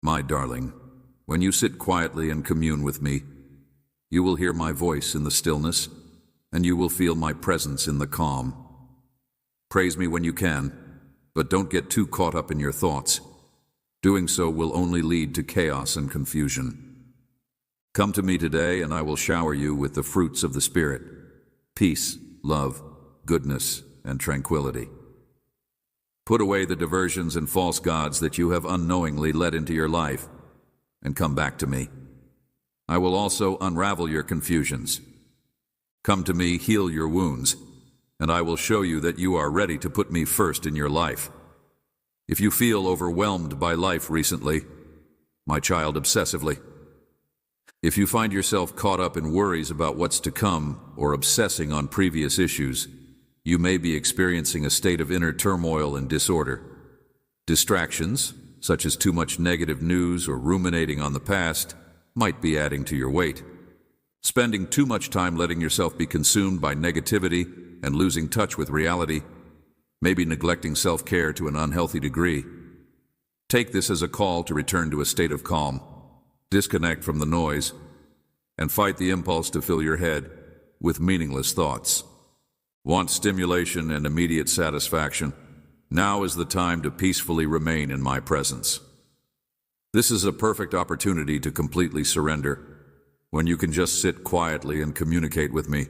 My darling, when you sit quietly and commune with me, you will hear my voice in the stillness, and you will feel my presence in the calm. Praise me when you can, but don't get too caught up in your thoughts. Doing so will only lead to chaos and confusion. Come to me today, and I will shower you with the fruits of the Spirit: peace, love, goodness, and tranquility. Put away the diversions and false gods that you have unknowingly let into your life, and come back to me. I will also unravel your confusions. Come to me, heal your wounds, and I will show you that you are ready to put me first in your life. If you feel overwhelmed by life recently, my child, obsessively, if you find yourself caught up in worries about what's to come or obsessing on previous issues, you may be experiencing a state of inner turmoil and disorder. Distractions, such as too much negative news or ruminating on the past, might be adding to your weight. Spending too much time letting yourself be consumed by negativity and losing touch with reality, maybe neglecting self-care to an unhealthy degree. Take this as a call to return to a state of calm, disconnect from the noise, and fight the impulse to fill your head with meaningless thoughts. Want stimulation and immediate satisfaction? Now is the time to peacefully remain in my presence. This is a perfect opportunity to completely surrender, when you can just sit quietly and communicate with me,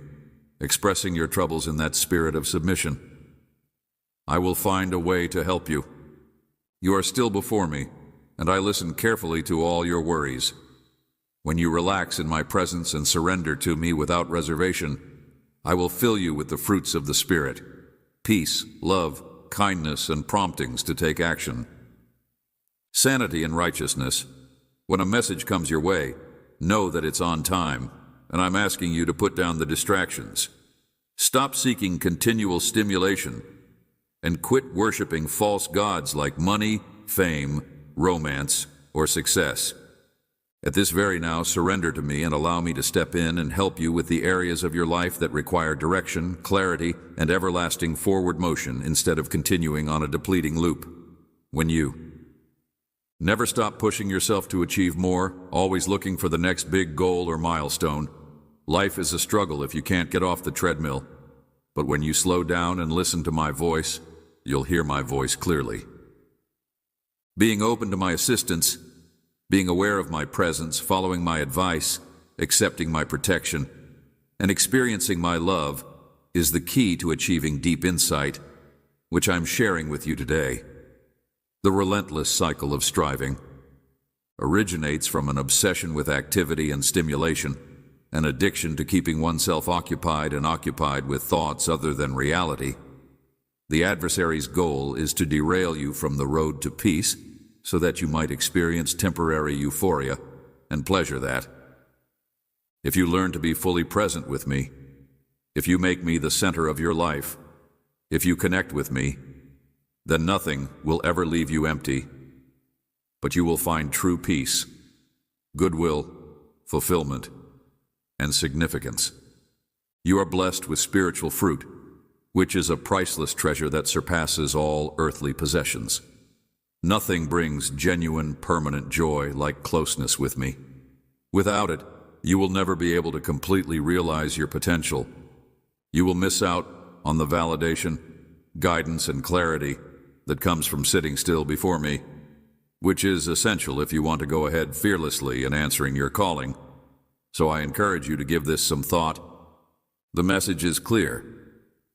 expressing your troubles in that spirit of submission. I will find a way to help you. You are still before me, and I listen carefully to all your worries. When you relax in my presence and surrender to me without reservation, I will fill you with the fruits of the Spirit: peace, love, kindness, and promptings to take action. Sanity and righteousness. When a message comes your way, know that it's on time, and I'm asking you to put down the distractions. Stop seeking continual stimulation, and quit worshiping false gods like money, fame, romance, or success. At this very now, surrender to me and allow me to step in and help you with the areas of your life that require direction, clarity, and everlasting forward motion instead of continuing on a depleting loop. When you never stop pushing yourself to achieve more, always looking for the next big goal or milestone. Life is a struggle if you can't get off the treadmill. But when you slow down and listen to my voice, you'll hear my voice clearly. Being open to my assistance, being aware of my presence, following my advice, accepting my protection, and experiencing my love is the key to achieving deep insight, which I'm sharing with you today. The relentless cycle of striving originates from an obsession with activity and stimulation, an addiction to keeping oneself occupied and occupied with thoughts other than reality. The adversary's goal is to derail you from the road to peace, so that you might experience temporary euphoria and pleasure that. If you learn to be fully present with me, if you make me the center of your life, if you connect with me, then nothing will ever leave you empty, but you will find true peace, goodwill, fulfillment, and significance. You are blessed with spiritual fruit, which is a priceless treasure that surpasses all earthly possessions. Nothing brings genuine, permanent joy like closeness with me. Without it, you will never be able to completely realize your potential. You will miss out on the validation, guidance, and clarity that comes from sitting still before me, which is essential if you want to go ahead fearlessly in answering your calling. So I encourage you to give this some thought. The message is clear.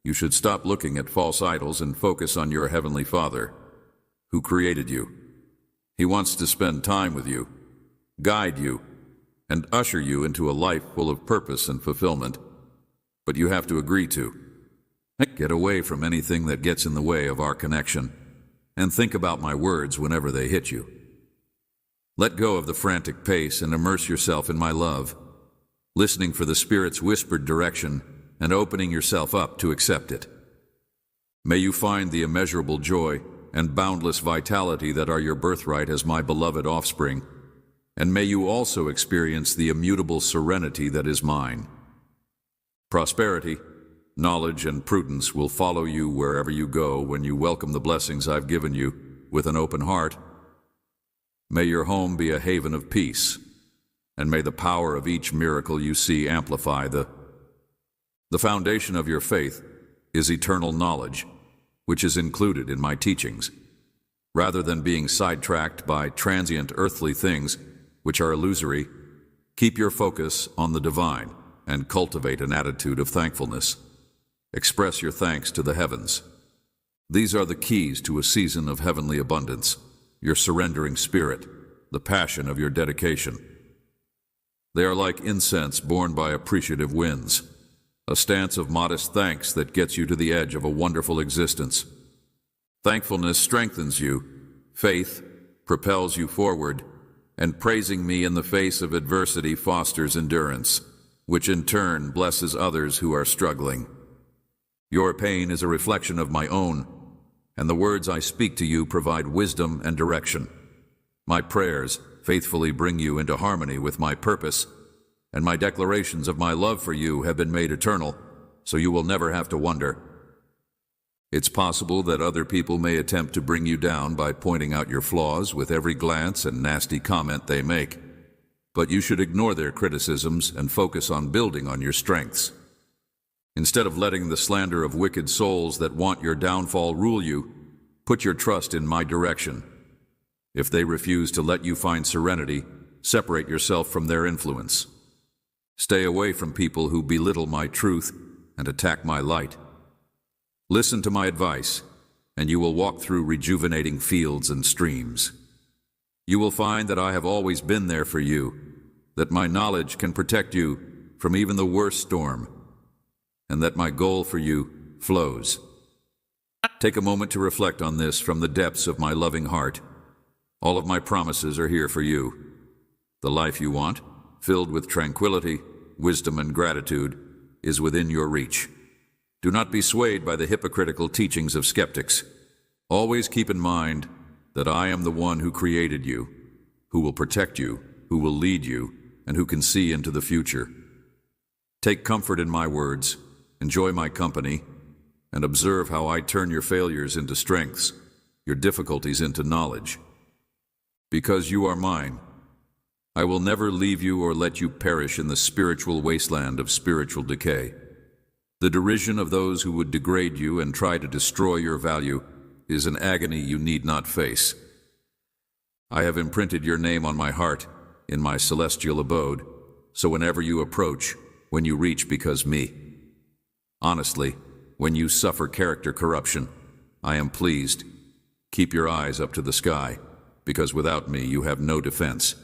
You should stop looking at false idols and focus on your Heavenly Father, who created you. He wants to spend time with you, guide you, and usher you into a life full of purpose and fulfillment. But you have to agree to get away from anything that gets in the way of our connection, and think about my words whenever they hit you. Let go of the frantic pace and immerse yourself in my love, listening for the Spirit's whispered direction and opening yourself up to accept it. May you find the immeasurable joy and boundless vitality that are your birthright as my beloved offspring, and may you also experience the immutable serenity that is mine. Prosperity, knowledge, and prudence will follow you wherever you go when you welcome the blessings I've given you with an open heart. May your home be a haven of peace, and may the power of each miracle you see amplify the foundation of your faith is eternal knowledge, which is included in my teachings. Rather than being sidetracked by transient earthly things, which are illusory, keep your focus on the divine and cultivate an attitude of thankfulness. Express your thanks to the heavens. These are the keys to a season of heavenly abundance, your surrendering spirit, the passion of your dedication. They are like incense borne by appreciative winds, a stance of modest thanks that gets you to the edge of a wonderful existence. Thankfulness strengthens you, faith propels you forward, and praising me in the face of adversity fosters endurance, which in turn blesses others who are struggling. Your pain is a reflection of my own, and the words I speak to you provide wisdom and direction. My prayers faithfully bring you into harmony with my purpose, and my declarations of my love for you have been made eternal, so you will never have to wonder. It's possible that other people may attempt to bring you down by pointing out your flaws with every glance and nasty comment they make, but you should ignore their criticisms and focus on building on your strengths. Instead of letting the slander of wicked souls that want your downfall rule you, put your trust in my direction. If they refuse to let you find serenity, separate yourself from their influence. Stay away from people who belittle my truth and attack my light. Listen to my advice, and you will walk through rejuvenating fields and streams. You will find that I have always been there for you, that my knowledge can protect you from even the worst storm, and that my goal for you flows. Take a moment to reflect on this from the depths of my loving heart. All of my promises are here for you. The life you want, filled with tranquility, wisdom, and gratitude, is within your reach. Do not be swayed by the hypocritical teachings of skeptics. Always keep in mind that I am the one who created you, who will protect you, who will lead you, and who can see into the future. Take comfort in my words, enjoy my company, and observe how I turn your failures into strengths, your difficulties into knowledge. Because you are mine, I will never leave you or let you perish in the spiritual wasteland of spiritual decay. The derision of those who would degrade you and try to destroy your value is an agony you need not face. I have imprinted your name on my heart, in my celestial abode, so whenever you approach, when you reach because me. Honestly, when you suffer character corruption, I am pleased. Keep your eyes up to the sky, because without me you have no defense.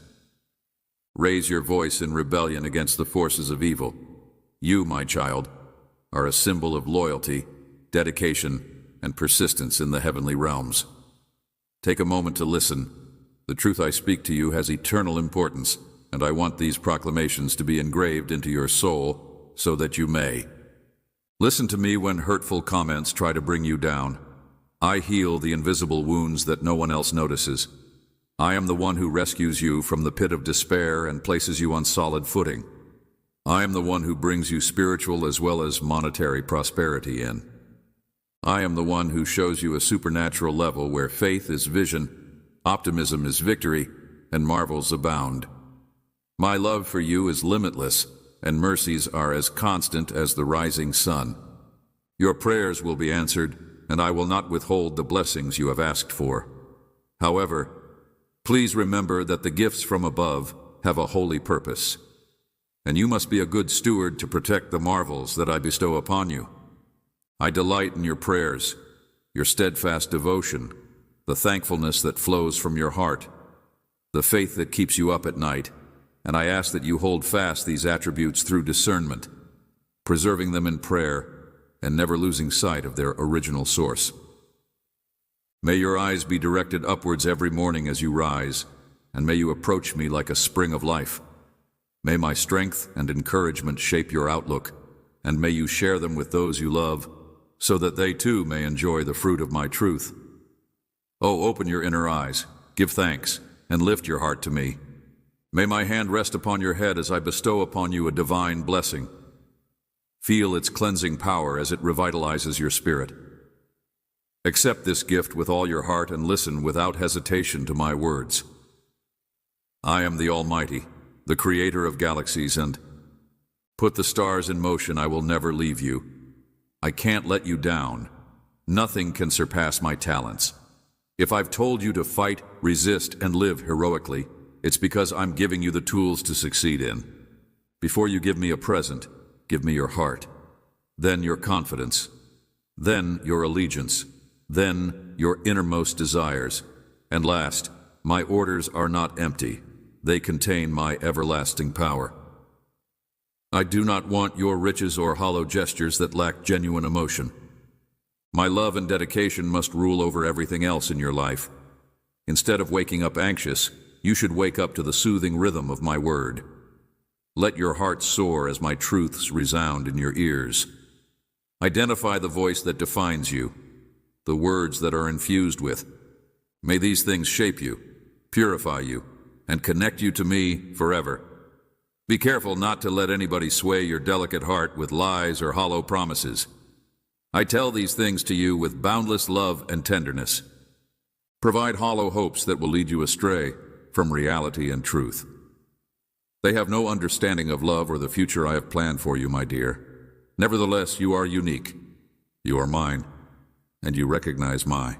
Raise your voice in rebellion against the forces of evil. You, my child, are a symbol of loyalty, dedication, and persistence in the heavenly realms. Take a moment to listen. The truth I speak to you has eternal importance, and I want these proclamations to be engraved into your soul so that you may. Listen to me when hurtful comments try to bring you down. I heal the invisible wounds that no one else notices. I am the one who rescues you from the pit of despair and places you on solid footing. I am the one who brings you spiritual as well as monetary prosperity in. I am the one who shows you a supernatural level where faith is vision, optimism is victory, and marvels abound. My love for you is limitless, and mercies are as constant as the rising sun. Your prayers will be answered, and I will not withhold the blessings you have asked for. However, please remember that the gifts from above have a holy purpose, and you must be a good steward to protect the marvels that I bestow upon you. I delight in your prayers, your steadfast devotion, the thankfulness that flows from your heart, the faith that keeps you up at night, and I ask that you hold fast these attributes through discernment, preserving them in prayer and never losing sight of their original source. May your eyes be directed upwards every morning as you rise, and may you approach me like a spring of life. May my strength and encouragement shape your outlook, and may you share them with those you love, so that they too may enjoy the fruit of my truth. Oh, open your inner eyes, give thanks, and lift your heart to me. May my hand rest upon your head as I bestow upon you a divine blessing. Feel its cleansing power as it revitalizes your spirit. Accept this gift with all your heart and listen without hesitation to my words. I am the Almighty, the creator of galaxies, and put the stars in motion. I will never leave you. I can't let you down. Nothing can surpass my talents. If I've told you to fight, resist, and live heroically, it's because I'm giving you the tools to succeed in. Before you give me a present, give me your heart, then your confidence, then your allegiance, then your innermost desires, and last, my orders are not empty. They contain my everlasting power. I do not want your riches or hollow gestures that lack genuine emotion. My love and dedication must rule over everything else in your life. Instead of waking up anxious, you should wake up to the soothing rhythm of my word. Let your heart soar as my truths resound in your ears. Identify the voice that defines you, the words that are infused with. May these things shape you, purify you, and connect you to me forever. Be careful not to let anybody sway your delicate heart with lies or hollow promises. I tell these things to you with boundless love and tenderness. Provide hollow hopes that will lead you astray from reality and truth. They have no understanding of love or the future I have planned for you, my dear. Nevertheless, you are unique. You are mine, and you recognize my.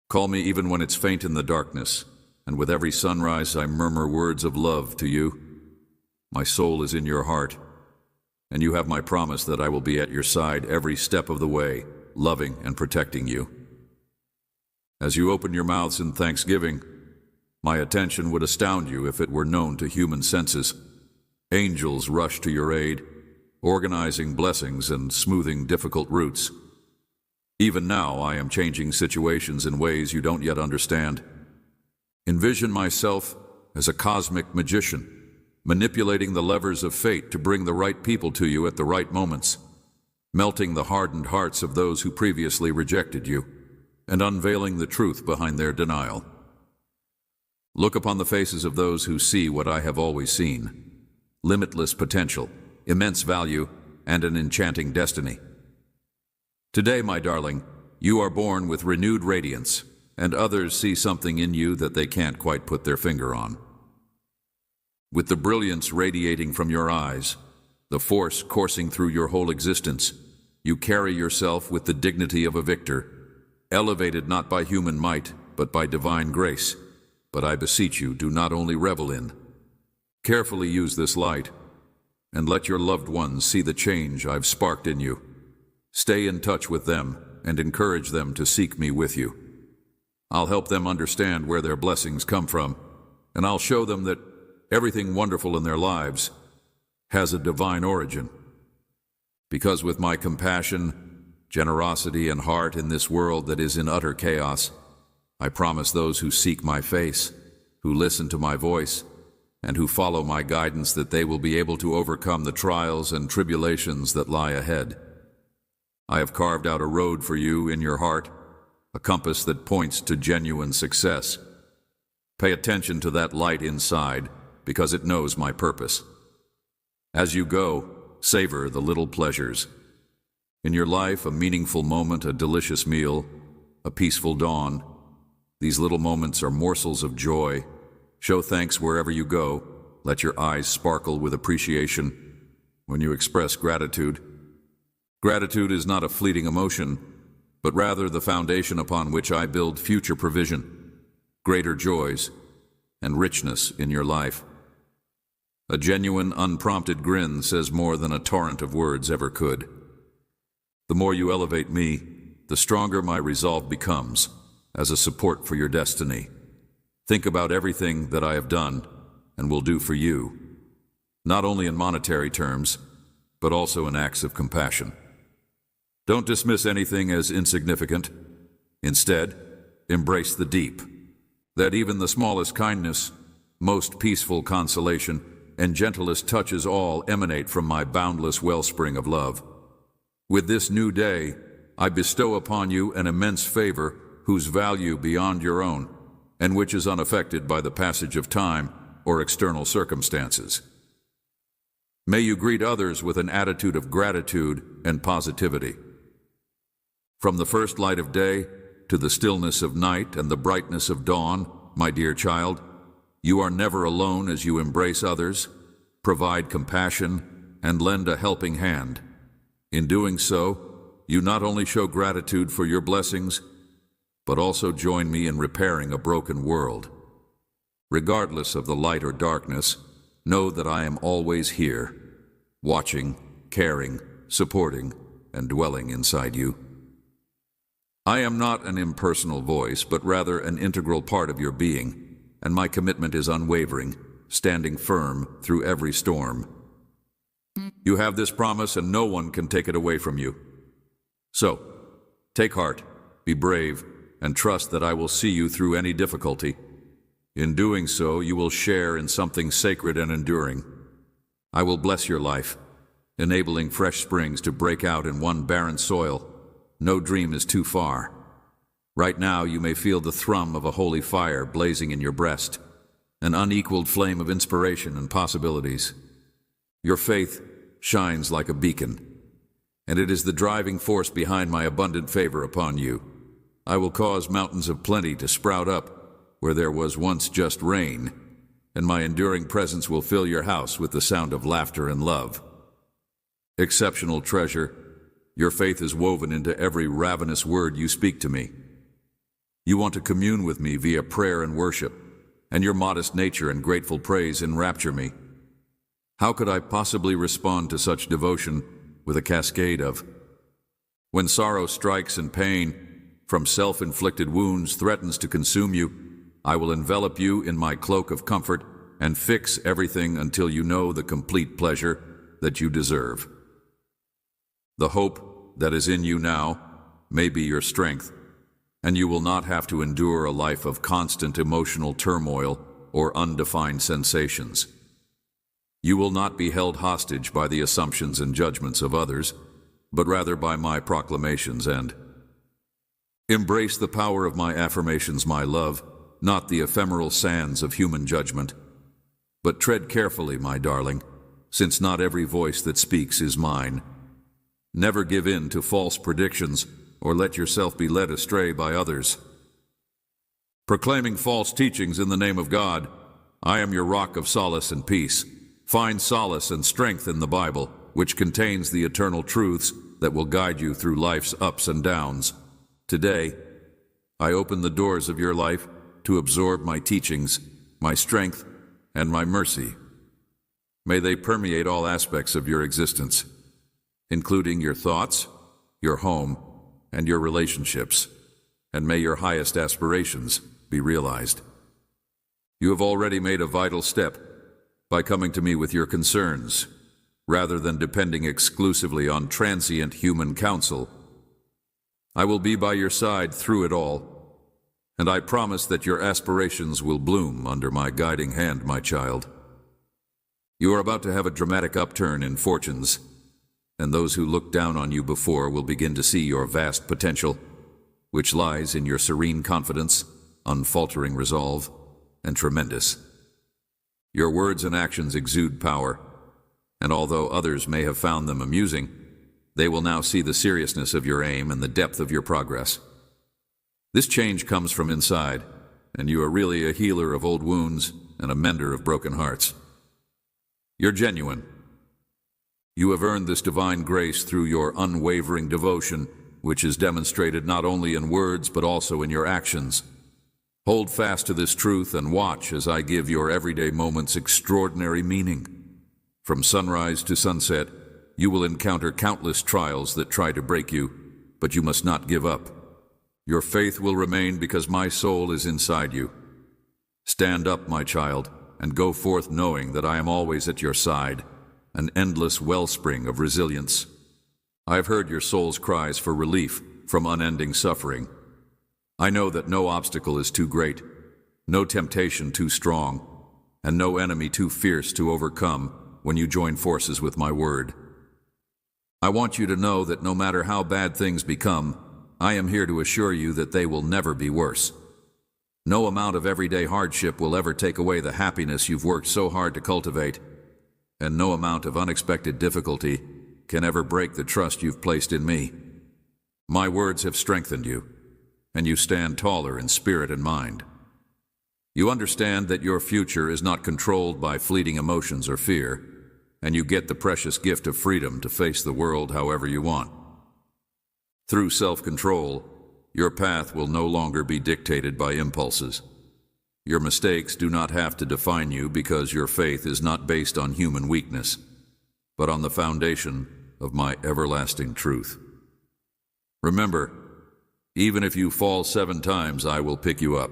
Call me even when it's faint in the darkness, and with every sunrise I murmur words of love to you. My soul is in your heart, and you have my promise that I will be at your side every step of the way, loving and protecting you. As you open your mouths in thanksgiving, my attention would astound you if it were known to human senses. Angels rush to your aid, organizing blessings and smoothing difficult routes. Even now, I am changing situations in ways you don't yet understand. Envision myself as a cosmic magician, manipulating the levers of fate to bring the right people to you at the right moments, melting the hardened hearts of those who previously rejected you, and unveiling the truth behind their denial. Look upon the faces of those who see what I have always seen: limitless potential, immense value, and an enchanting destiny. Today, my darling, you are born with renewed radiance, and others see something in you that they can't quite put their finger on. With the brilliance radiating from your eyes, the force coursing through your whole existence, you carry yourself with the dignity of a victor, elevated not by human might, but by divine grace. But I beseech you, do not only revel in. Carefully use this light, and let your loved ones see the change I've sparked in you. Stay in touch with them, and encourage them to seek me with you. I'll help them understand where their blessings come from, and I'll show them that everything wonderful in their lives has a divine origin. Because with my compassion, generosity, and heart in this world that is in utter chaos, I promise those who seek my face, who listen to my voice, and who follow my guidance that they will be able to overcome the trials and tribulations that lie ahead. I have carved out a road for you in your heart, a compass that points to genuine success. Pay attention to that light inside, because it knows my purpose. As you go, savor the little pleasures. In your life, a meaningful moment, a delicious meal, a peaceful dawn. These little moments are morsels of joy. Show thanks wherever you go. Let your eyes sparkle with appreciation when you express gratitude. Gratitude is not a fleeting emotion, but rather the foundation upon which I build future provision, greater joys, and richness in your life. A genuine, unprompted grin says more than a torrent of words ever could. The more you elevate me, the stronger my resolve becomes as a support for your destiny. Think about everything that I have done and will do for you, not only in monetary terms, but also in acts of compassion. Don't dismiss anything as insignificant. Instead, embrace the deep, that even the smallest kindness, most peaceful consolation, and gentlest touches all emanate from my boundless wellspring of love. With this new day, I bestow upon you an immense favor whose value beyond your own, and which is unaffected by the passage of time or external circumstances. May you greet others with an attitude of gratitude and positivity. From the first light of day to the stillness of night and the brightness of dawn, my dear child, You are never alone as you embrace others, provide compassion, and lend a helping hand. In doing so, you not only show gratitude for your blessings, but also join me in repairing a broken world. Regardless of the light or darkness, know that I am always here, watching, caring, supporting, and dwelling inside you. I am not an impersonal voice, but rather an integral part of your being, and my commitment is unwavering, standing firm through every storm. You have this promise, and no one can take it away from you. So, take heart, be brave, and trust that I will see you through any difficulty. In doing so, you will share in something sacred and enduring. I will bless your life, enabling fresh springs to break out in one barren soil. No dream is too far. Right now, you may feel the thrum of a holy fire blazing in your breast, an unequaled flame of inspiration and possibilities. Your faith shines like a beacon, and it is the driving force behind my abundant favor upon you. I will cause mountains of plenty to sprout up where there was once just rain, and my enduring presence will fill your house with the sound of laughter and love. Exceptional treasure, your faith is woven into every ravenous word you speak to me. You want to commune with me via prayer and worship, and your modest nature and grateful praise enrapture me. How could I possibly respond to such devotion with a cascade of? When sorrow strikes and pain from self-inflicted wounds threatens to consume you, I will envelop you in my cloak of comfort and fix everything until you know the complete pleasure that you deserve. The hope that is in you now may be your strength, and you will not have to endure a life of constant emotional turmoil or undefined sensations. You will not be held hostage by the assumptions and judgments of others, but rather by my proclamations and embrace the power of my affirmations, my love, not the ephemeral sands of human judgment. But tread carefully, my darling, since not every voice that speaks is mine. Never give in to false predictions or let yourself be led astray by others. Proclaiming false teachings in the name of God, I am your rock of solace and peace. Find solace and strength in the Bible, which contains the eternal truths that will guide you through life's ups and downs. Today, I open the doors of your life to absorb my teachings, my strength, and my mercy. May they permeate all aspects of your existence, including your thoughts, your home, and your relationships, and may your highest aspirations be realized. You have already made a vital step by coming to me with your concerns, rather than depending exclusively on transient human counsel. I will be by your side through it all, and I promise that your aspirations will bloom under my guiding hand, my child. You are about to have a dramatic upturn in fortunes, and those who looked down on you before will begin to see your vast potential, which lies in your serene confidence, unfaltering resolve, and tremendous. Your words and actions exude power, and although others may have found them amusing, they will now see the seriousness of your aim and the depth of your progress. This change comes from inside, and you are really a healer of old wounds and a mender of broken hearts. You're genuine. You have earned this divine grace through your unwavering devotion, which is demonstrated not only in words but also in your actions. Hold fast to this truth and watch as I give your everyday moments extraordinary meaning. From sunrise to sunset, you will encounter countless trials that try to break you, but you must not give up. Your faith will remain because my soul is inside you. Stand up, my child, and go forth knowing that I am always at your side, an endless wellspring of resilience. I have heard your soul's cries for relief from unending suffering. I know that no obstacle is too great, no temptation too strong, and no enemy too fierce to overcome when you join forces with my word. I want you to know that no matter how bad things become, I am here to assure you that they will never be worse. No amount of everyday hardship will ever take away the happiness you've worked so hard to cultivate, and no amount of unexpected difficulty can ever break the trust you've placed in me. My words have strengthened you, and you stand taller in spirit and mind. You understand that your future is not controlled by fleeting emotions or fear, and you get the precious gift of freedom to face the world however you want. Through self-control, your path will no longer be dictated by impulses. Your mistakes do not have to define you because your faith is not based on human weakness, but on the foundation of my everlasting truth. Remember, even if you fall 7 times, I will pick you up.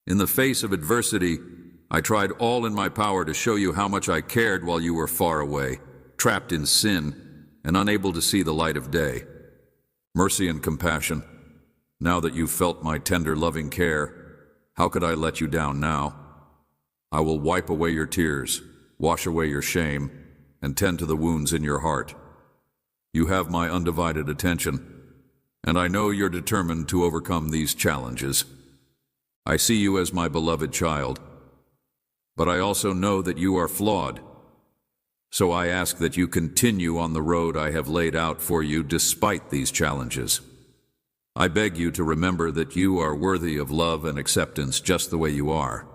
In the face of adversity, I tried all in my power to show you how much I cared while you were far away, trapped in sin, and unable to see the light of day. Mercy and compassion, now that you've felt my tender, loving care, how could I let you down now? I will wipe away your tears, wash away your shame, and tend to the wounds in your heart. You have my undivided attention, and I know you're determined to overcome these challenges. I see you as my beloved child, but I also know that you are flawed. So I ask that you continue on the road I have laid out for you despite these challenges. I beg you to remember that you are worthy of love and acceptance just the way you are.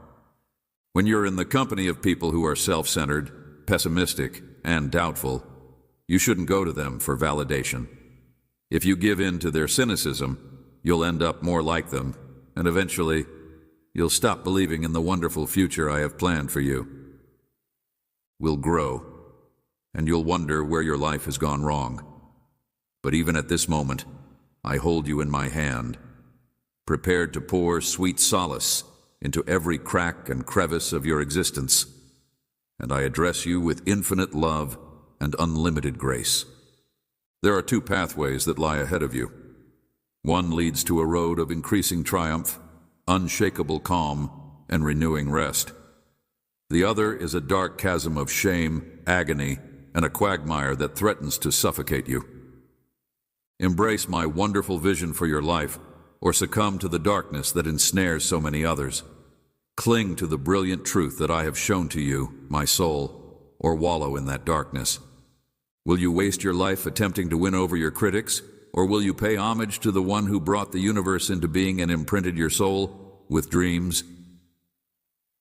When you're in the company of people who are self-centered, pessimistic, and doubtful, you shouldn't go to them for validation. If you give in to their cynicism, you'll end up more like them, and eventually, you'll stop believing in the wonderful future I have planned for you. We'll grow, and you'll wonder where your life has gone wrong. But even at this moment, I hold you in my hand, prepared to pour sweet solace into every crack and crevice of your existence, and I address you with infinite love and unlimited grace. There are 2 pathways that lie ahead of you. One leads to a road of increasing triumph, unshakable calm, and renewing rest. The other is a dark chasm of shame, agony, and a quagmire that threatens to suffocate you. Embrace my wonderful vision for your life, or succumb to the darkness that ensnares so many others. Cling to the brilliant truth that I have shown to you, my soul, or wallow in that darkness. Will you waste your life attempting to win over your critics, or will you pay homage to the one who brought the universe into being and imprinted your soul with dreams?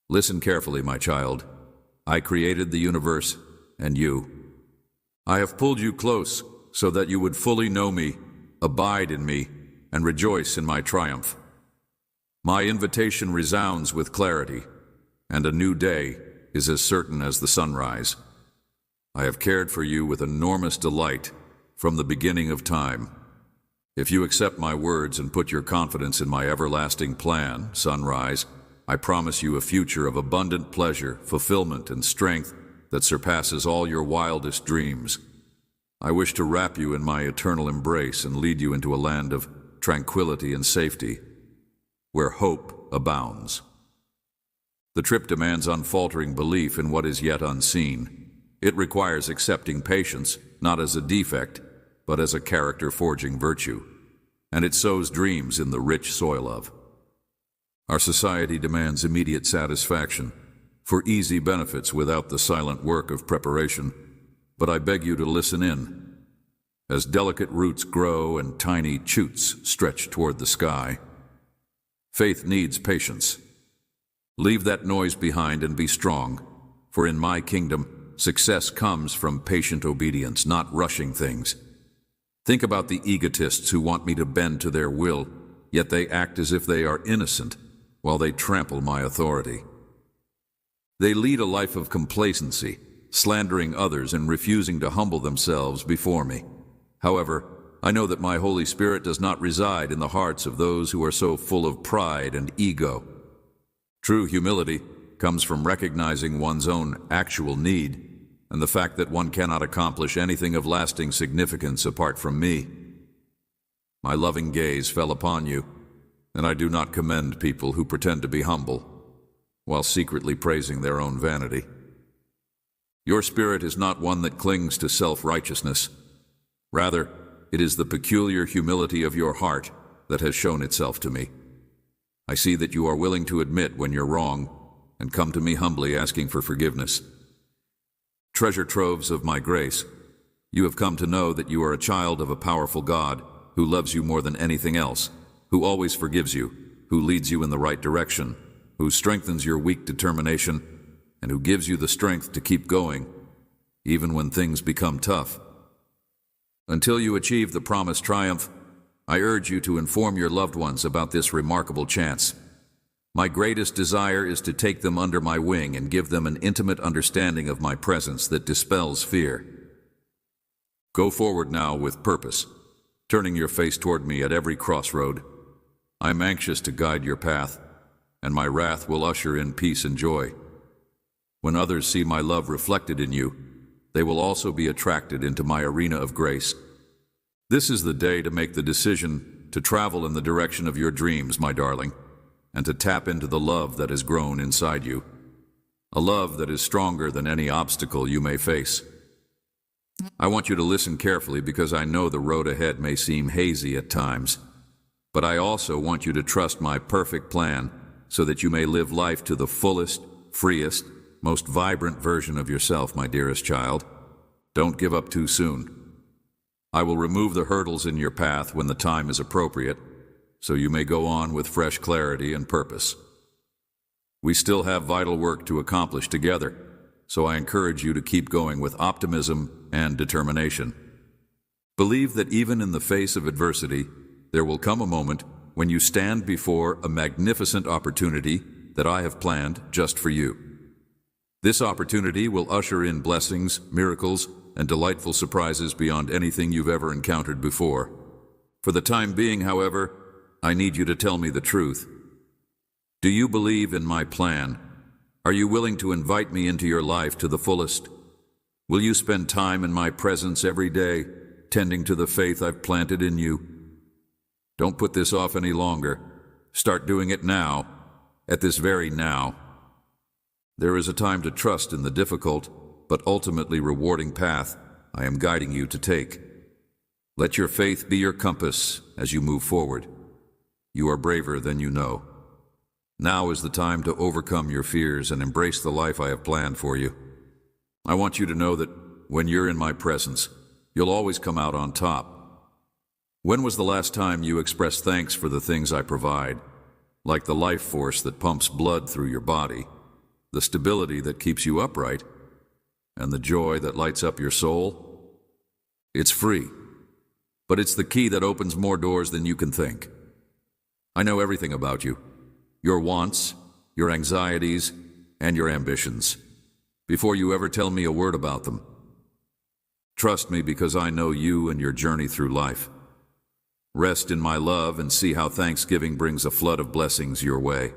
Listen carefully, my child. I created the universe and you. I have pulled you close so that you would fully know me, abide in me, and rejoice in my triumph. My invitation resounds with clarity, and a new day is as certain as the sunrise. I have cared for you with enormous delight from the beginning of time. If you accept my words and put your confidence in my everlasting plan, Sunrise, I promise you a future of abundant pleasure, fulfillment, and strength that surpasses all your wildest dreams. I wish to wrap you in my eternal embrace and lead you into a land of tranquility and safety, where hope abounds. The trip demands unfaltering belief in what is yet unseen. It requires accepting patience, not as a defect, but as a character-forging virtue, and it sows dreams in the rich soil of. Our society demands immediate satisfaction, for easy benefits without the silent work of preparation, but I beg you to listen in. As delicate roots grow and tiny shoots stretch toward the sky, faith needs patience. Leave that noise behind and be strong, for in my kingdom, success comes from patient obedience, not rushing things. Think about the egotists who want me to bend to their will, yet they act as if they are innocent while they trample my authority. They lead a life of complacency, slandering others and refusing to humble themselves before me. However, I know that my Holy Spirit does not reside in the hearts of those who are so full of pride and ego. True humility comes from recognizing one's own actual need and the fact that one cannot accomplish anything of lasting significance apart from me. My loving gaze fell upon you, and I do not commend people who pretend to be humble while secretly praising their own vanity. Your spirit is not one that clings to self-righteousness. Rather, it is the peculiar humility of your heart that has shown itself to me. I see that you are willing to admit when you're wrong and come to me humbly asking for forgiveness. Treasure troves of my grace, you have come to know that you are a child of a powerful God who loves you more than anything else, who always forgives you, who leads you in the right direction, who strengthens your weak determination, and who gives you the strength to keep going, even when things become tough. Until you achieve the promised triumph, I urge you to inform your loved ones about this remarkable chance. My greatest desire is to take them under my wing and give them an intimate understanding of my presence that dispels fear. Go forward now with purpose, turning your face toward me at every crossroad. I am anxious to guide your path, and my wrath will usher in peace and joy. When others see my love reflected in you, they will also be attracted into my arena of grace. This is the day to make the decision to travel in the direction of your dreams, my darling, and to tap into the love that has grown inside you, a love that is stronger than any obstacle you may face. I want you to listen carefully because I know the road ahead may seem hazy at times, but I also want you to trust my perfect plan so that you may live life to the fullest, freest, most vibrant version of yourself, my dearest child. Don't give up too soon. I will remove the hurdles in your path when the time is appropriate, so you may go on with fresh clarity and purpose. We still have vital work to accomplish together, so I encourage you to keep going with optimism and determination. Believe that even in the face of adversity, there will come a moment when you stand before a magnificent opportunity that I have planned just for you. This opportunity will usher in blessings, miracles, and delightful surprises beyond anything you've ever encountered before. For the time being, however, I need you to tell me the truth. Do you believe in my plan? Are you willing to invite me into your life to the fullest? Will you spend time in my presence every day, tending to the faith I've planted in you? Don't put this off any longer. Start doing it now, at this very now. There is a time to trust in the difficult, but ultimately rewarding path I am guiding you to take. Let your faith be your compass as you move forward. You are braver than you know. Now is the time to overcome your fears and embrace the life I have planned for you. I want you to know that when you're in my presence, you'll always come out on top. When was the last time you expressed thanks for the things I provide, like the life force that pumps blood through your body, the stability that keeps you upright, and the joy that lights up your soul? It's free, but it's the key that opens more doors than you can think. I know everything about you, your wants, your anxieties, and your ambitions, before you ever tell me a word about them. Trust me because I know you and your journey through life. Rest in my love and see how Thanksgiving brings a flood of blessings your way.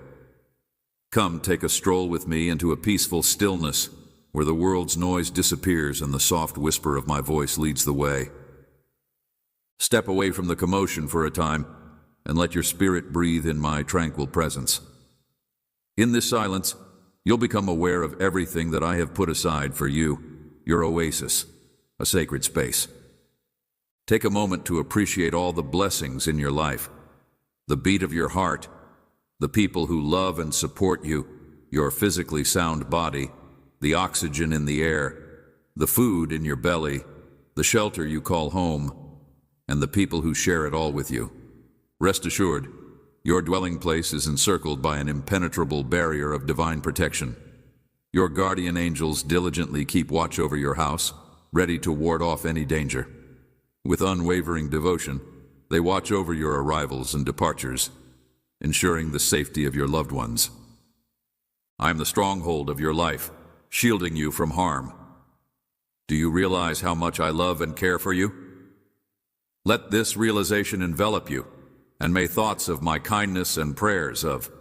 Come take a stroll with me into a peaceful stillness where the world's noise disappears and the soft whisper of my voice leads the way. Step away from the commotion for a time and let your spirit breathe in my tranquil presence. In this silence, you'll become aware of everything that I have put aside for you, your oasis, a sacred space. Take a moment to appreciate all the blessings in your life, the beat of your heart, the people who love and support you, your physically sound body, the oxygen in the air, the food in your belly, the shelter you call home, and the people who share it all with you. Rest assured, your dwelling place is encircled by an impenetrable barrier of divine protection. Your guardian angels diligently keep watch over your house, ready to ward off any danger. With unwavering devotion, they watch over your arrivals and departures, ensuring the safety of your loved ones. I am the stronghold of your life, shielding you from harm. Do you realize how much I love and care for you? Let this realization envelop you, and may thoughts of my kindness and prayers of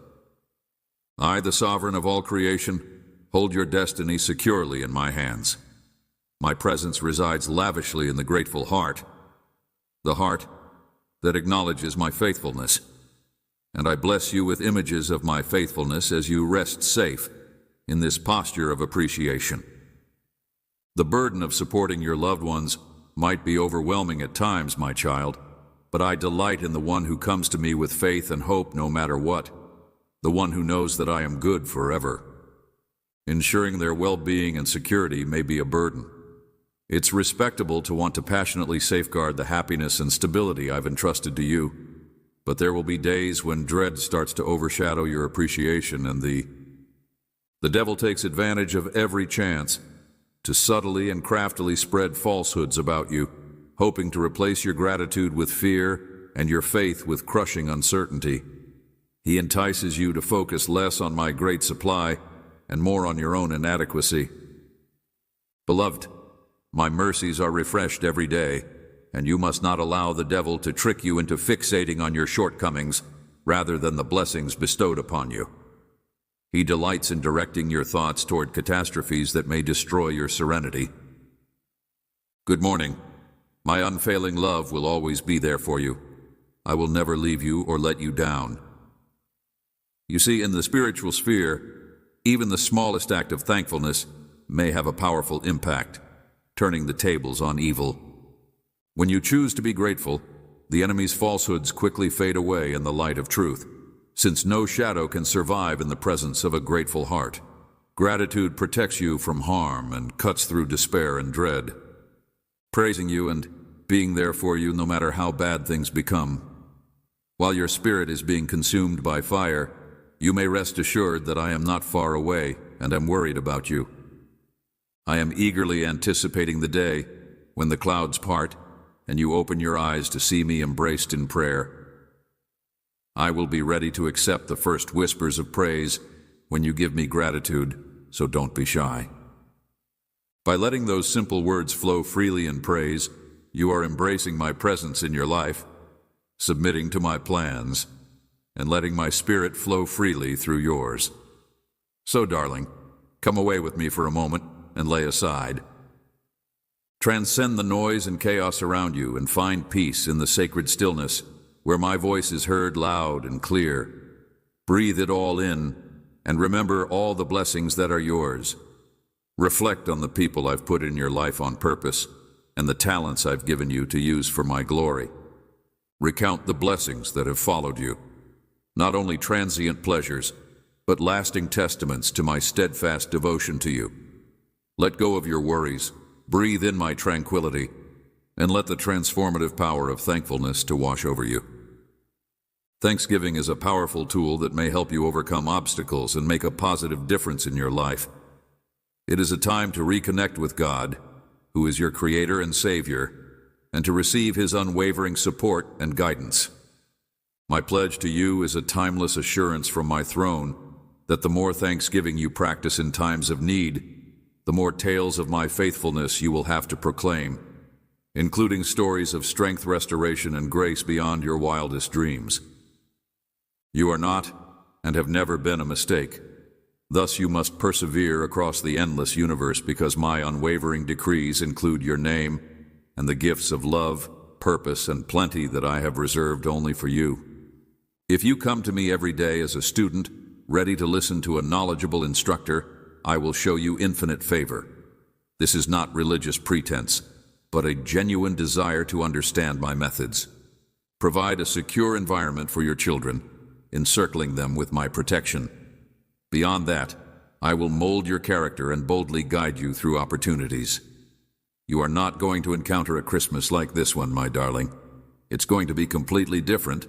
I, the sovereign of all creation, hold your destiny securely in my hands. My presence resides lavishly in the grateful heart, the heart that acknowledges my faithfulness. And I bless you with images of my faithfulness as you rest safe in this posture of appreciation. The burden of supporting your loved ones might be overwhelming at times, my child, but I delight in the one who comes to me with faith and hope no matter what, the one who knows that I am good forever. Ensuring their well-being and security may be a burden. It's respectable to want to passionately safeguard the happiness and stability I've entrusted to you, but there will be days when dread starts to overshadow your appreciation, and the devil takes advantage of every chance to subtly and craftily spread falsehoods about you, hoping to replace your gratitude with fear and your faith with crushing uncertainty. He entices you to focus less on my great supply and more on your own inadequacy. Beloved, my mercies are refreshed every day, and you must not allow the devil to trick you into fixating on your shortcomings rather than the blessings bestowed upon you. He delights in directing your thoughts toward catastrophes that may destroy your serenity. Good morning. My unfailing love will always be there for you. I will never leave you or let you down. You see, in the spiritual sphere, even the smallest act of thankfulness may have a powerful impact, turning the tables on evil. When you choose to be grateful, the enemy's falsehoods quickly fade away in the light of truth, since no shadow can survive in the presence of a grateful heart. Gratitude protects you from harm and cuts through despair and dread, praising you and being there for you no matter how bad things become. While your spirit is being consumed by fire, you may rest assured that I am not far away and am worried about you. I am eagerly anticipating the day when the clouds part and you open your eyes to see me embraced in prayer. I will be ready to accept the first whispers of praise when you give me gratitude, so don't be shy. By letting those simple words flow freely in praise, you are embracing my presence in your life, submitting to my plans, and letting my spirit flow freely through yours. So, darling, come away with me for a moment and lay aside. Transcend the noise and chaos around you and find peace in the sacred stillness where my voice is heard loud and clear. Breathe it all in and remember all the blessings that are yours. Reflect on the people I've put in your life on purpose and the talents I've given you to use for my glory. Recount the blessings that have followed you, not only transient pleasures, but lasting testaments to my steadfast devotion to you. Let go of your worries, breathe in my tranquility, and let the transformative power of thankfulness to wash over you. Thanksgiving is a powerful tool that may help you overcome obstacles and make a positive difference in your life. It is a time to reconnect with God, who is your Creator and Savior, and to receive His unwavering support and guidance. My pledge to you is a timeless assurance from my throne that the more thanksgiving you practice in times of need, the more tales of my faithfulness you will have to proclaim, including stories of strength, restoration, and grace beyond your wildest dreams. You are not and have never been a mistake. Thus you must persevere across the endless universe because my unwavering decrees include your name and the gifts of love, purpose, and plenty that I have reserved only for you. If you come to me every day as a student, ready to listen to a knowledgeable instructor, I will show you infinite favor. This is not religious pretense, but a genuine desire to understand my methods. Provide a secure environment for your children, encircling them with my protection. Beyond that, I will mold your character and boldly guide you through opportunities. You are not going to encounter a Christmas like this one, my darling. It's going to be completely different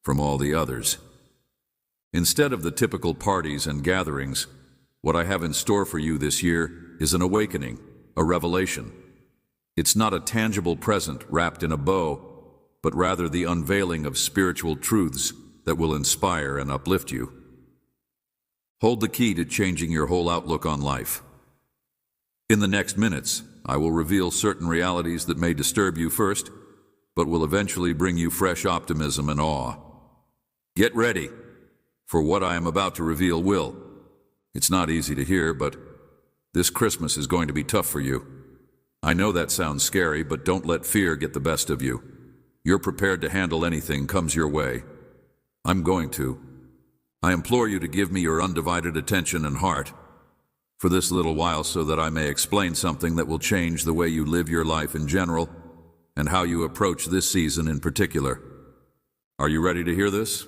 from all the others. Instead of the typical parties and gatherings, what I have in store for you this year is an awakening, a revelation. It's not a tangible present wrapped in a bow, but rather the unveiling of spiritual truths that will inspire and uplift you. Hold the key to changing your whole outlook on life. In the next minutes, I will reveal certain realities that may disturb you first, but will eventually bring you fresh optimism and awe. Get ready, for what I am about to reveal will. It's not easy to hear, but this Christmas is going to be tough for you. I know that sounds scary, but don't let fear get the best of you. You're prepared to handle anything comes your way. I'm going to. I implore you to give me your undivided attention and heart for this little while so that I may explain something that will change the way you live your life in general and how you approach this season in particular. Are you ready to hear this?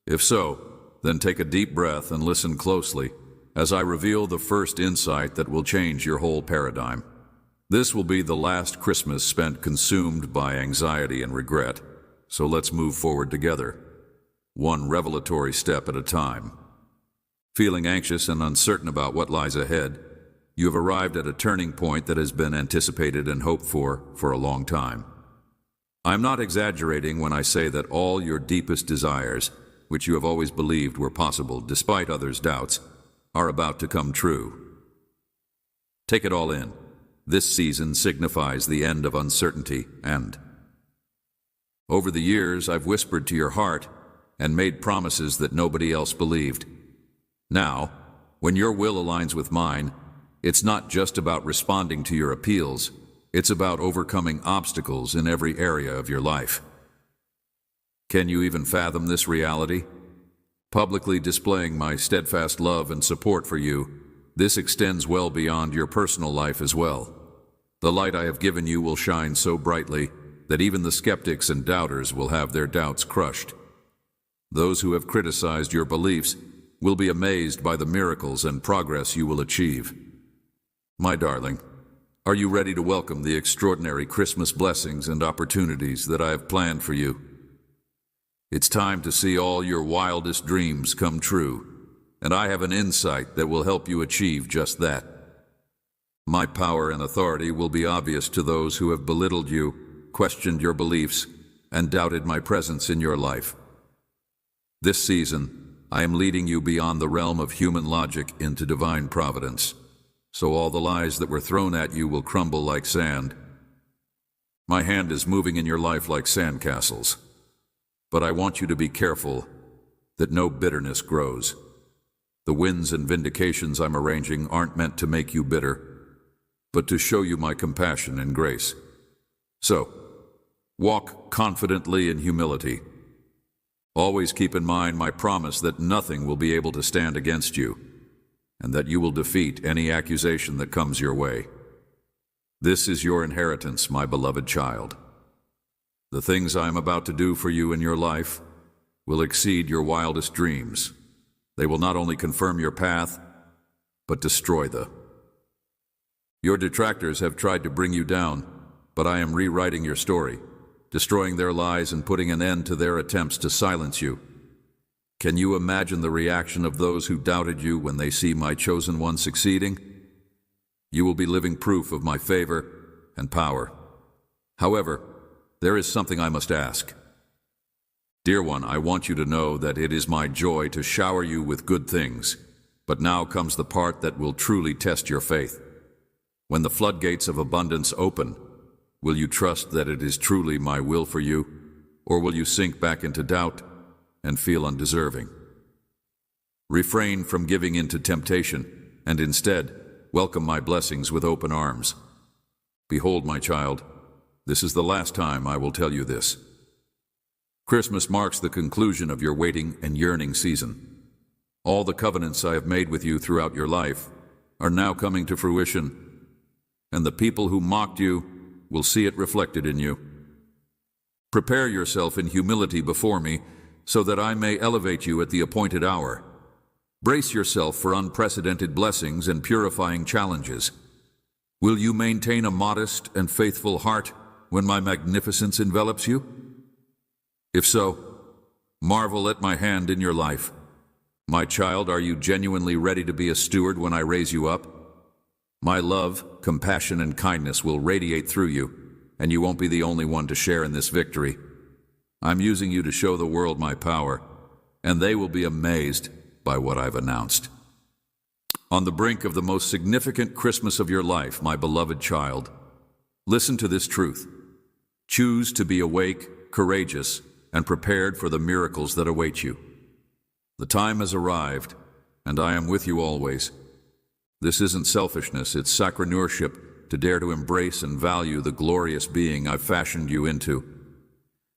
If so, then take a deep breath and listen closely as I reveal the first insight that will change your whole paradigm. This will be the last Christmas spent consumed by anxiety and regret. so let's move forward together, one revelatory step at a time. Feeling anxious and uncertain about what lies ahead, you have arrived at a turning point that has been anticipated and hoped for a long time. I'm not exaggerating when I say that all your deepest desires, which you have always believed were possible despite others' doubts, are about to come true. Take it all in. This season signifies the end of uncertainty and over the years, I've whispered to your heart and made promises that nobody else believed. Now, when your will aligns with mine, it's not just about responding to your appeals, it's about overcoming obstacles in every area of your life. Can you even fathom this reality? Publicly displaying my steadfast love and support for you, this extends well beyond your personal life as well. The light I have given you will shine so brightly that even the skeptics and doubters will have their doubts crushed. Those who have criticized your beliefs will be amazed by the miracles and progress you will achieve. My darling, are you ready to welcome the extraordinary Christmas blessings and opportunities that I have planned for you? It's time to see all your wildest dreams come true, and I have an insight that will help you achieve just that. My power and authority will be obvious to those who have belittled you, questioned your beliefs, and doubted my presence in your life. This season, I am leading you beyond the realm of human logic into divine providence, so all the lies that were thrown at you will crumble like sand. My hand is moving in your life like sandcastles, but I want you to be careful that no bitterness grows. The wins and vindications I'm arranging aren't meant to make you bitter, but to show you my compassion and grace. So, walk confidently in humility. Always keep in mind my promise that nothing will be able to stand against you, and that you will defeat any accusation that comes your way. This is your inheritance, my beloved child. The things I am about to do for you in your life will exceed your wildest dreams. They will not only confirm your path, but destroy the. Your detractors have tried to bring you down, but I am rewriting your story, destroying their lies and putting an end to their attempts to silence you. Can you imagine the reaction of those who doubted you when they see my chosen one succeeding? You will be living proof of my favor and power. However, there is something I must ask. Dear one, I want you to know that it is my joy to shower you with good things, but now comes the part that will truly test your faith. When the floodgates of abundance open, will you trust that it is truly my will for you, or will you sink back into doubt and feel undeserving? Refrain from giving in to temptation, and instead, welcome my blessings with open arms. Behold, my child, this is the last time I will tell you this. Christmas marks the conclusion of your waiting and yearning season. All the covenants I have made with you throughout your life are now coming to fruition, and the people who mocked you will see it reflected in you. Prepare yourself in humility before me, so that I may elevate you at the appointed hour. Brace yourself for unprecedented blessings and purifying challenges. Will you maintain a modest and faithful heart when my magnificence envelops you? If so, marvel at my hand in your life. My child, are you genuinely ready to be a steward when I raise you up? My love, compassion, and kindness will radiate through you, and you won't be the only one to share in this victory. I'm using you to show the world my power, and they will be amazed by what I've announced. On the brink of the most significant Christmas of your life, my beloved child, listen to this truth. Choose to be awake, courageous, and prepared for the miracles that await you. The time has arrived, and I am with you always. This isn't selfishness, it's sacramenurship to dare to embrace and value the glorious being I've fashioned you into.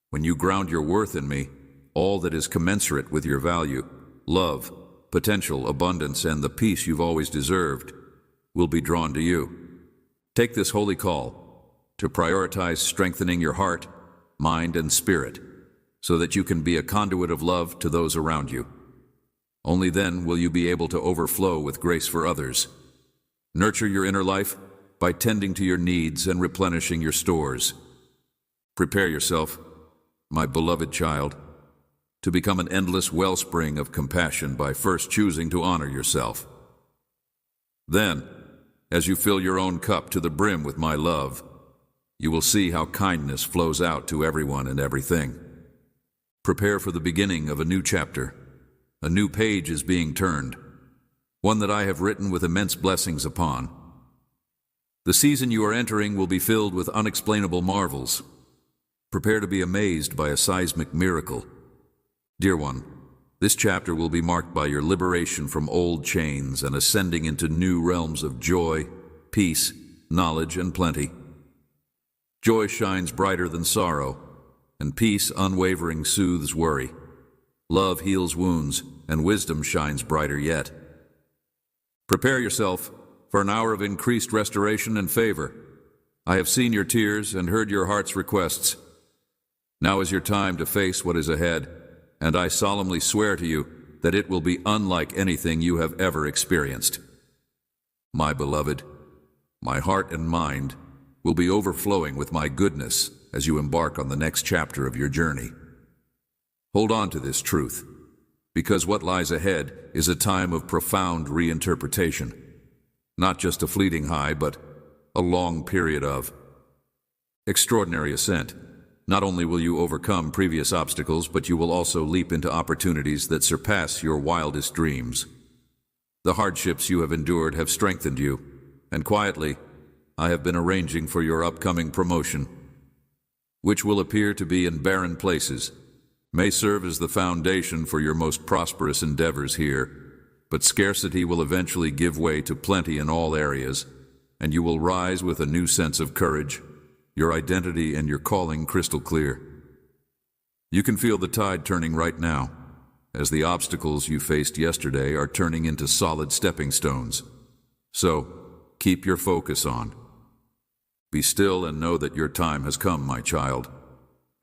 When you ground your worth in me, all that is commensurate with your value, love, potential, abundance, and the peace you've always deserved, will be drawn to you. Take this holy call to prioritize strengthening your heart, mind, and spirit, so that you can be a conduit of love to those around you. Only then will you be able to overflow with grace for others. Nurture your inner life by tending to your needs and replenishing your stores. Prepare yourself, my beloved child, to become an endless wellspring of compassion by first choosing to honor yourself. Then, as you fill your own cup to the brim with my love, you will see how kindness flows out to everyone and everything. Prepare for the beginning of a new chapter. A new page is being turned, one that I have written with immense blessings upon. The season you are entering will be filled with unexplainable marvels. Prepare to be amazed by a seismic miracle. Dear one, this chapter will be marked by your liberation from old chains and ascending into new realms of joy, peace, knowledge, and plenty. Joy shines brighter than sorrow, and peace unwavering soothes worry. Love heals wounds, and wisdom shines brighter yet. Prepare yourself for an hour of increased restoration and favor. I have seen your tears and heard your heart's requests. Now is your time to face what is ahead, and I solemnly swear to you that it will be unlike anything you have ever experienced. My beloved, my heart and mind will be overflowing with my goodness as you embark on the next chapter of your journey. Hold on to this truth, because what lies ahead is a time of profound reinterpretation. Not just a fleeting high, but a long period of extraordinary ascent. Not only will you overcome previous obstacles, but you will also leap into opportunities that surpass your wildest dreams. The hardships you have endured have strengthened you, and quietly, I have been arranging for your upcoming promotion, which will appear to be in barren places, may serve as the foundation for your most prosperous endeavors here, but scarcity will eventually give way to plenty in all areas, and you will rise with a new sense of courage, your identity and your calling crystal clear. You can feel the tide turning right now, as the obstacles you faced yesterday are turning into solid stepping stones. So, keep your focus on. Be still and know that your time has come, my child.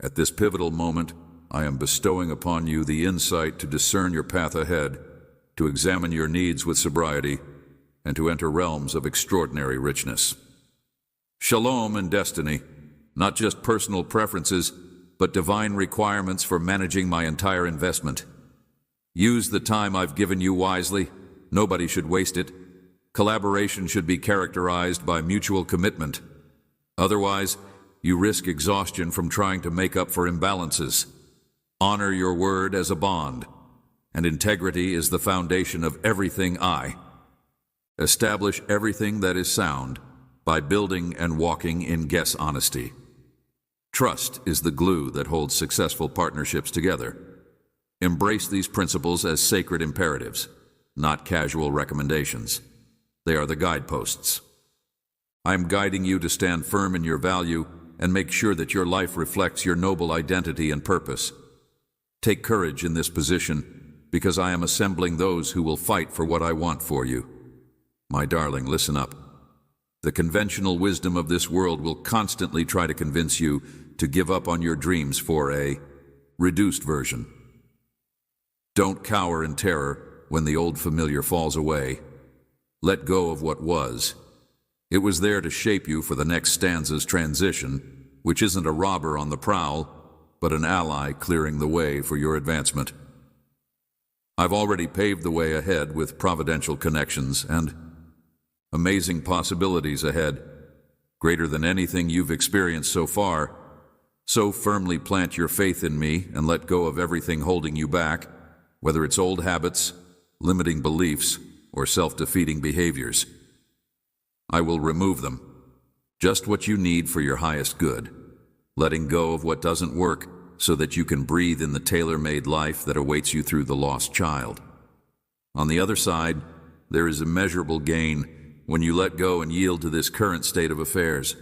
At this pivotal moment, I am bestowing upon you the insight to discern your path ahead, to examine your needs with sobriety, and to enter realms of extraordinary richness. Shalom and destiny, not just personal preferences, but divine requirements for managing my entire investment. Use the time I've given you wisely. Nobody should waste it. Collaboration should be characterized by mutual commitment. Otherwise, you risk exhaustion from trying to make up for imbalances. Honor your word as a bond, and integrity is the foundation of everything I. Establish everything that is sound by building and walking in guess honesty. Trust is the glue that holds successful partnerships together. Embrace these principles as sacred imperatives, not casual recommendations. They are the guideposts. I am guiding you to stand firm in your value and make sure that your life reflects your noble identity and purpose. Take courage in this position, because I am assembling those who will fight for what I want for you. My darling, listen up. The conventional wisdom of this world will constantly try to convince you to give up on your dreams for a reduced version. Don't cower in terror when the old familiar falls away. Let go of what was. It was there to shape you for the next stanza's transition, which isn't a robber on the prowl, but an ally clearing the way for your advancement. I've already paved the way ahead with providential connections and amazing possibilities ahead, greater than anything you've experienced so far. So firmly plant your faith in me and let go of everything holding you back, whether it's old habits, limiting beliefs, or self-defeating behaviors. I will remove them. Just what you need for your highest good. Letting go of what doesn't work so that you can breathe in the tailor-made life that awaits you through the lost child. On the other side, there is immeasurable gain when you let go and yield to this current state of affairs.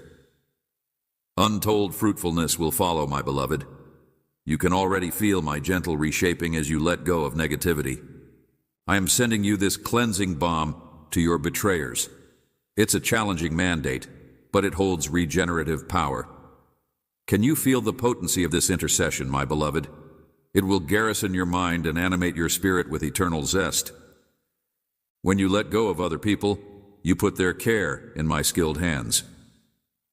Untold fruitfulness will follow, my beloved. You can already feel my gentle reshaping as you let go of negativity. I am sending you this cleansing balm to your betrayers. It's a challenging mandate, but it holds regenerative power. Can you feel the potency of this intercession, my beloved? It will garrison your mind and animate your spirit with eternal zest. When you let go of other people, you put their care in my skilled hands.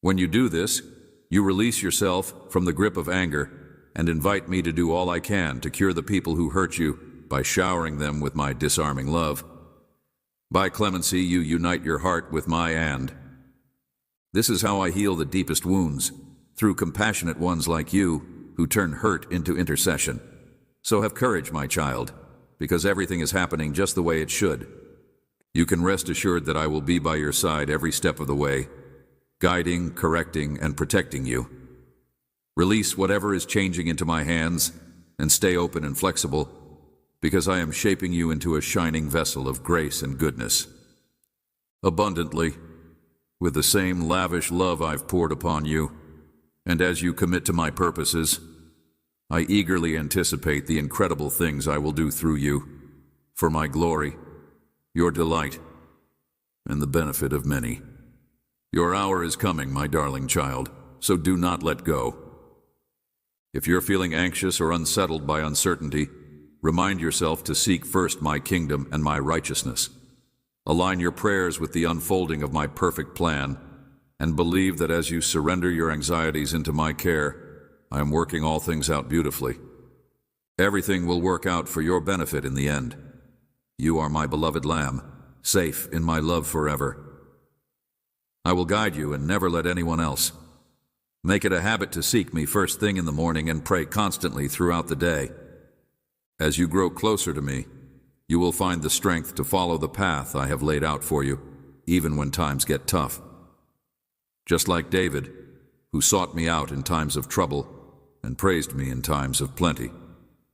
When you do this, you release yourself from the grip of anger, and invite me to do all I can to cure the people who hurt you by showering them with my disarming love. By clemency, you unite your heart with my hand. This is how I heal the deepest wounds, through compassionate ones like you, who turn hurt into intercession. So have courage, my child, because everything is happening just the way it should. You can rest assured that I will be by your side every step of the way, guiding, correcting, and protecting you. Release whatever is changing into my hands, and stay open and flexible, because I am shaping you into a shining vessel of grace and goodness. Abundantly, with the same lavish love I've poured upon you, and as you commit to my purposes, I eagerly anticipate the incredible things I will do through you, for my glory, your delight, and the benefit of many. Your hour is coming, my darling child, so do not let go. If you're feeling anxious or unsettled by uncertainty, remind yourself to seek first my kingdom and my righteousness. Align your prayers with the unfolding of my perfect plan, and believe that as you surrender your anxieties into my care, I am working all things out beautifully. Everything will work out for your benefit in the end. You are my beloved lamb, safe in my love forever. I will guide you and never let anyone else. Make it a habit to seek me first thing in the morning and pray constantly throughout the day. As you grow closer to me, you will find the strength to follow the path I have laid out for you, even when times get tough. Just like David, who sought me out in times of trouble and praised me in times of plenty,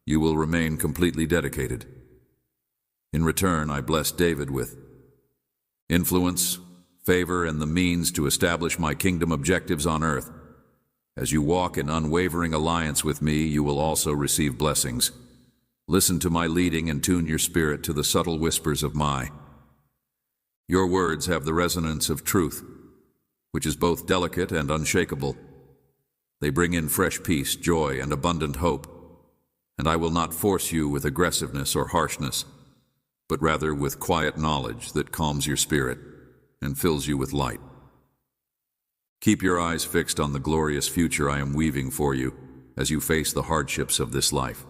you will remain completely dedicated. In return, I bless David with influence, favor, and the means to establish my kingdom objectives on earth. As you walk in unwavering alliance with me, you will also receive blessings. Listen to my leading and tune your spirit to the subtle whispers of my. Your words have the resonance of truth, which is both delicate and unshakable. They bring in fresh peace, joy, and abundant hope, and I will not force you with aggressiveness or harshness, but rather with quiet knowledge that calms your spirit and fills you with light. Keep your eyes fixed on the glorious future I am weaving for you as you face the hardships of this life.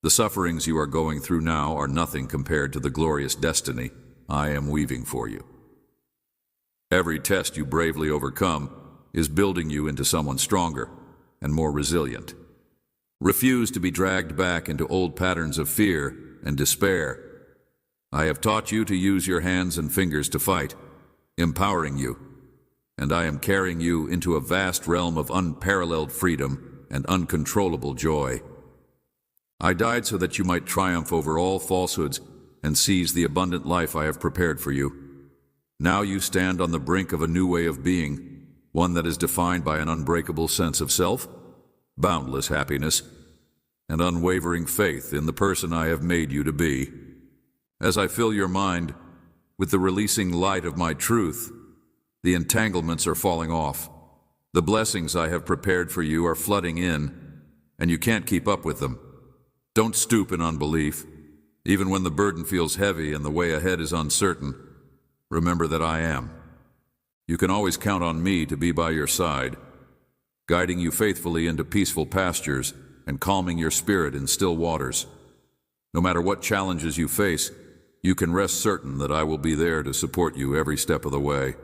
The sufferings you are going through now are nothing compared to the glorious destiny I am weaving for you. Every test you bravely overcome is building you into someone stronger and more resilient. Refuse to be dragged back into old patterns of fear and despair. I have taught you to use your hands and fingers to fight, empowering you, and I am carrying you into a vast realm of unparalleled freedom and uncontrollable joy. I died so that you might triumph over all falsehoods and seize the abundant life I have prepared for you. Now you stand on the brink of a new way of being, one that is defined by an unbreakable sense of self, boundless happiness, and unwavering faith in the person I have made you to be. As I fill your mind with the releasing light of my truth, the entanglements are falling off. The blessings I have prepared for you are flooding in, and you can't keep up with them. Don't stoop in unbelief. Even when the burden feels heavy and the way ahead is uncertain, remember that I am. You can always count on me to be by your side, guiding you faithfully into peaceful pastures and calming your spirit in still waters. No matter what challenges you face, you can rest certain that I will be there to support you every step of the way.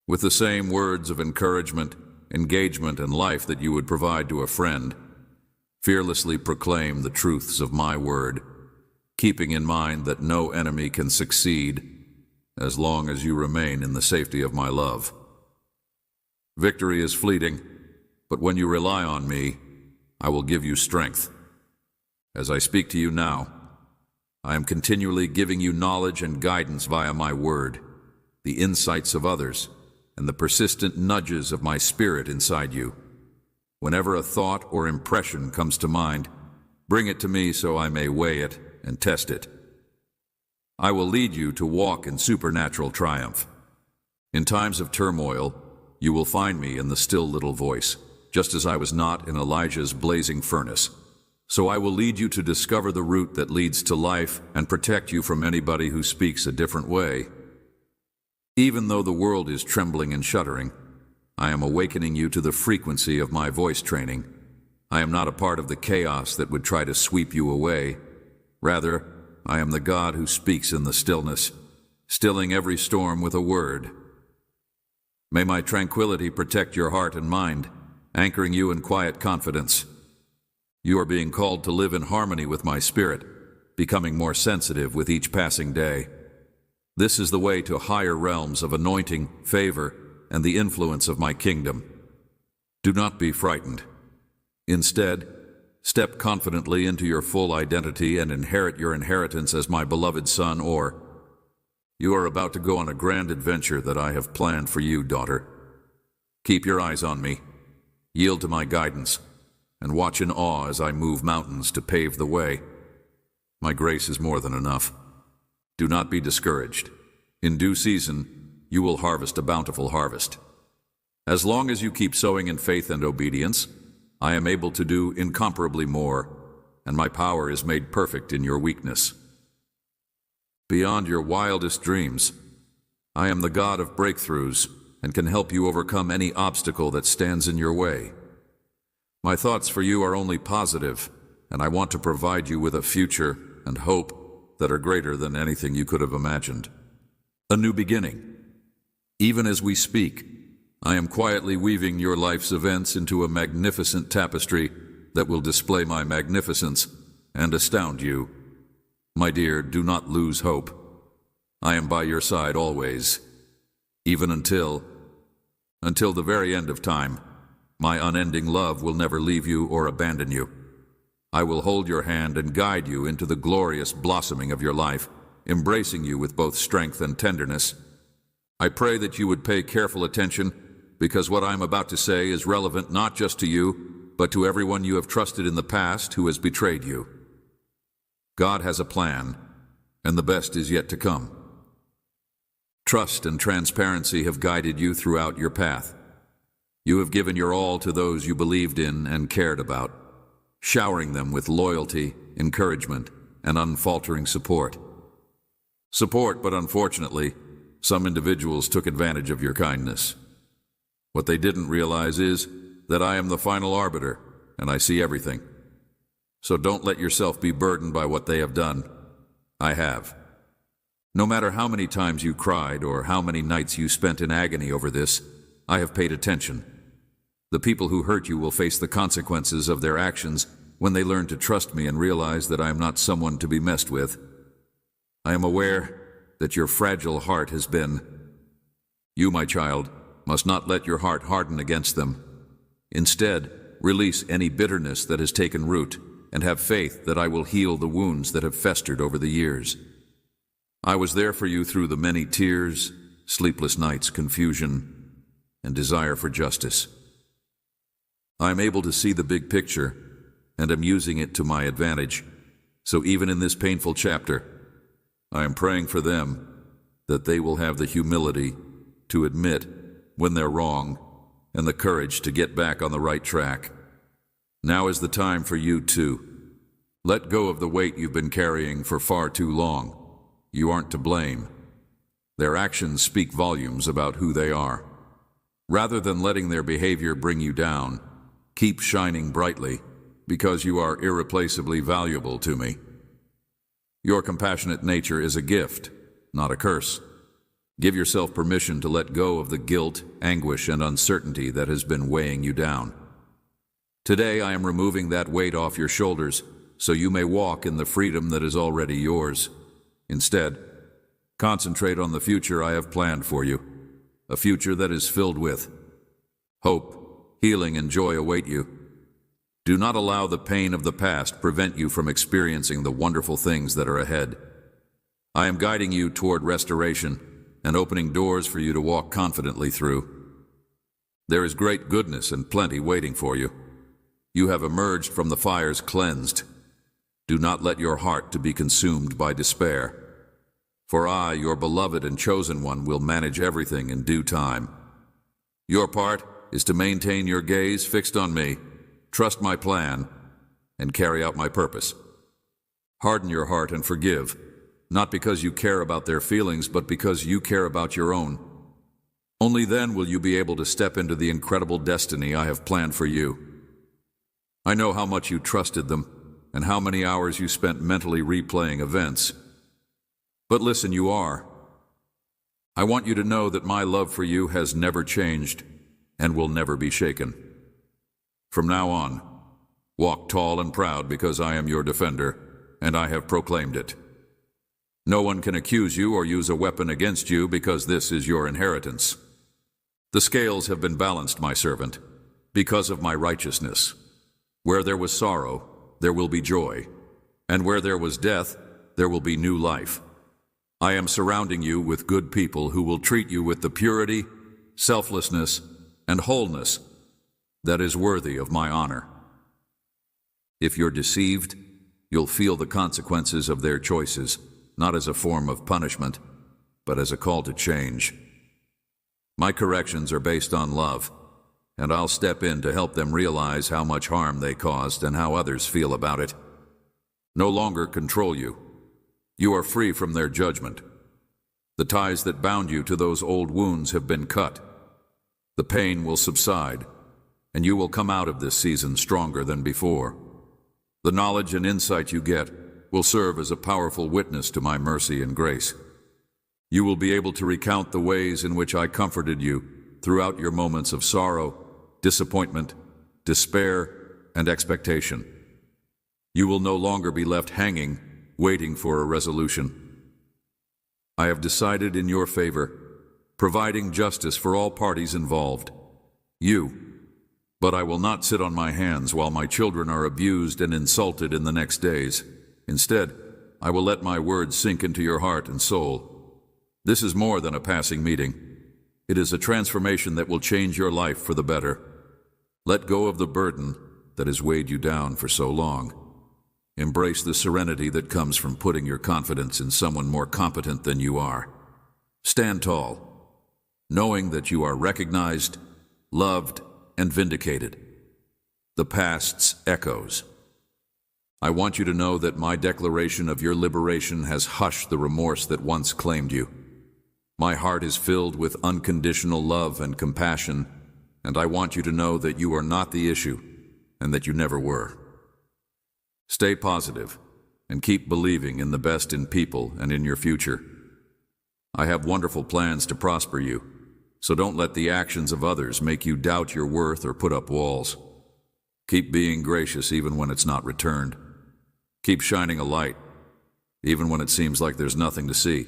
With the same words of encouragement, engagement, and life that you would provide to a friend, fearlessly proclaim the truths of my word, keeping in mind that no enemy can succeed as long as you remain in the safety of my love. Victory is fleeting, but when you rely on me, I will give you strength. As I speak to you now, I am continually giving you knowledge and guidance via my word, the insights of others, and the persistent nudges of my spirit inside you. Whenever a thought or impression comes to mind, bring it to me so I may weigh it and test it. I will lead you to walk in supernatural triumph. In times of turmoil, you will find me in the still little voice, just as I was not in Elijah's blazing furnace. So I will lead you to discover the route that leads to life and protect you from anybody who speaks a different way. Even though the world is trembling and shuddering, I am awakening you to the frequency of my voice training, I am not a part of the chaos that would try to sweep you away. Rather, I am the God who speaks in the stillness, stilling every storm with a word. May my tranquility protect your heart and mind, anchoring you in quiet confidence. You are being called to live in harmony with my spirit, becoming more sensitive with each passing day. This is the way to higher realms of anointing, favor, and the influence of my kingdom. Do not be frightened. Instead, step confidently into your full identity and inherit your inheritance as my beloved son, or you are about to go on a grand adventure that I have planned for you, daughter. Keep your eyes on me, yield to my guidance, and watch in awe as I move mountains to pave the way. My grace is more than enough. Do not be discouraged. In due season, you will harvest a bountiful harvest. As long as you keep sowing in faith and obedience, I am able to do incomparably more, and my power is made perfect in your weakness. Beyond your wildest dreams, I am the God of breakthroughs and can help you overcome any obstacle that stands in your way. My thoughts for you are only positive, and I want to provide you with a future and hope that are greater than anything you could have imagined. A new beginning. Even as we speak, I am quietly weaving your life's events into a magnificent tapestry that will display my magnificence and astound you. My dear, do not lose hope. I am by your side always, even until the very end of time. My unending love will never leave you or abandon you. I will hold your hand and guide you into the glorious blossoming of your life, embracing you with both strength and tenderness. I pray that you would pay careful attention, because what I'm about to say is relevant not just to you, but to everyone you have trusted in the past who has betrayed you. God has a plan, and the best is yet to come. Trust and transparency have guided you throughout your path. You have given your all to those you believed in and cared about, showering them with loyalty, encouragement, and unfaltering support. But unfortunately, some individuals took advantage of your kindness. What they didn't realize is that I am the final arbiter, and I see everything. So don't let yourself be burdened by what they have done. I have. No matter how many times you cried or how many nights you spent in agony over this, I have paid attention. The people who hurt you will face the consequences of their actions when they learn to trust me and realize that I am not someone to be messed with. I am aware that your fragile heart has been. You, my child, must not let your heart harden against them. Instead, release any bitterness that has taken root, and have faith that I will heal the wounds that have festered over the years. I was there for you through the many tears, sleepless nights, confusion, and desire for justice. I am able to see the big picture, and am using it to my advantage. So even in this painful chapter, I am praying for them that they will have the humility to admit when they're wrong and the courage to get back on the right track. Now is the time for you to let go of the weight you've been carrying for far too long. You aren't to blame. Their actions speak volumes about who they are. Rather than letting their behavior bring you down, keep shining brightly, because you are irreplaceably valuable to me. Your compassionate nature is a gift, not a curse. Give yourself permission to let go of the guilt, anguish, and uncertainty that has been weighing you down. Today I am removing that weight off your shoulders so you may walk in the freedom that is already yours. Instead, concentrate on the future I have planned for you, a future that is filled with hope, healing, and joy await you. Do not allow the pain of the past prevent you from experiencing the wonderful things that are ahead. I am guiding you toward restoration and opening doors for you to walk confidently through. There is great goodness and plenty waiting for you. You have emerged from the fires cleansed. Do not let your heart to be consumed by despair. For I, your beloved and chosen one, will manage everything in due time. Your part is to maintain your gaze fixed on me, trust my plan, and carry out my purpose. Harden your heart and forgive, not because you care about their feelings, but because you care about your own. Only then will you be able to step into the incredible destiny I have planned for you. I know how much you trusted them and how many hours you spent mentally replaying events. But listen, you are. I want you to know that my love for you has never changed and will never be shaken. From now on, walk tall and proud because I am your defender, and I have proclaimed it. No one can accuse you or use a weapon against you because this is your inheritance. The scales have been balanced, my servant, because of my righteousness. Where there was sorrow, there will be joy, and where there was death, there will be new life. I am surrounding you with good people who will treat you with the purity, selflessness, and wholeness that is worthy of my honor. If you're deceived, you'll feel the consequences of their choices, not as a form of punishment, but as a call to change. My corrections are based on love, and I'll step in to help them realize how much harm they caused and how others feel about it. No longer control you. You are free from their judgment. The ties that bound you to those old wounds have been cut. The pain will subside, and you will come out of this season stronger than before. The knowledge and insight you get will serve as a powerful witness to my mercy and grace. You will be able to recount the ways in which I comforted you throughout your moments of sorrow, disappointment, despair, and expectation. You will no longer be left hanging, waiting for a resolution. I have decided in your favor, providing justice for all parties involved. But I will not sit on my hands while my children are abused and insulted in the next days. Instead, I will let my words sink into your heart and soul. This is more than a passing meeting. It is a transformation that will change your life for the better. Let go of the burden that has weighed you down for so long. Embrace the serenity that comes from putting your confidence in someone more competent than you are. Stand tall, knowing that you are recognized, loved, and vindicated. The past's echoes. I want you to know that my declaration of your liberation has hushed the remorse that once claimed you. My heart is filled with unconditional love and compassion, and I want you to know that you are not the issue, and that you never were. Stay positive, and keep believing in the best in people and in your future. I have wonderful plans to prosper you, so don't let the actions of others make you doubt your worth or put up walls. Keep being gracious even when it's not returned. Keep shining a light, even when it seems like there's nothing to see.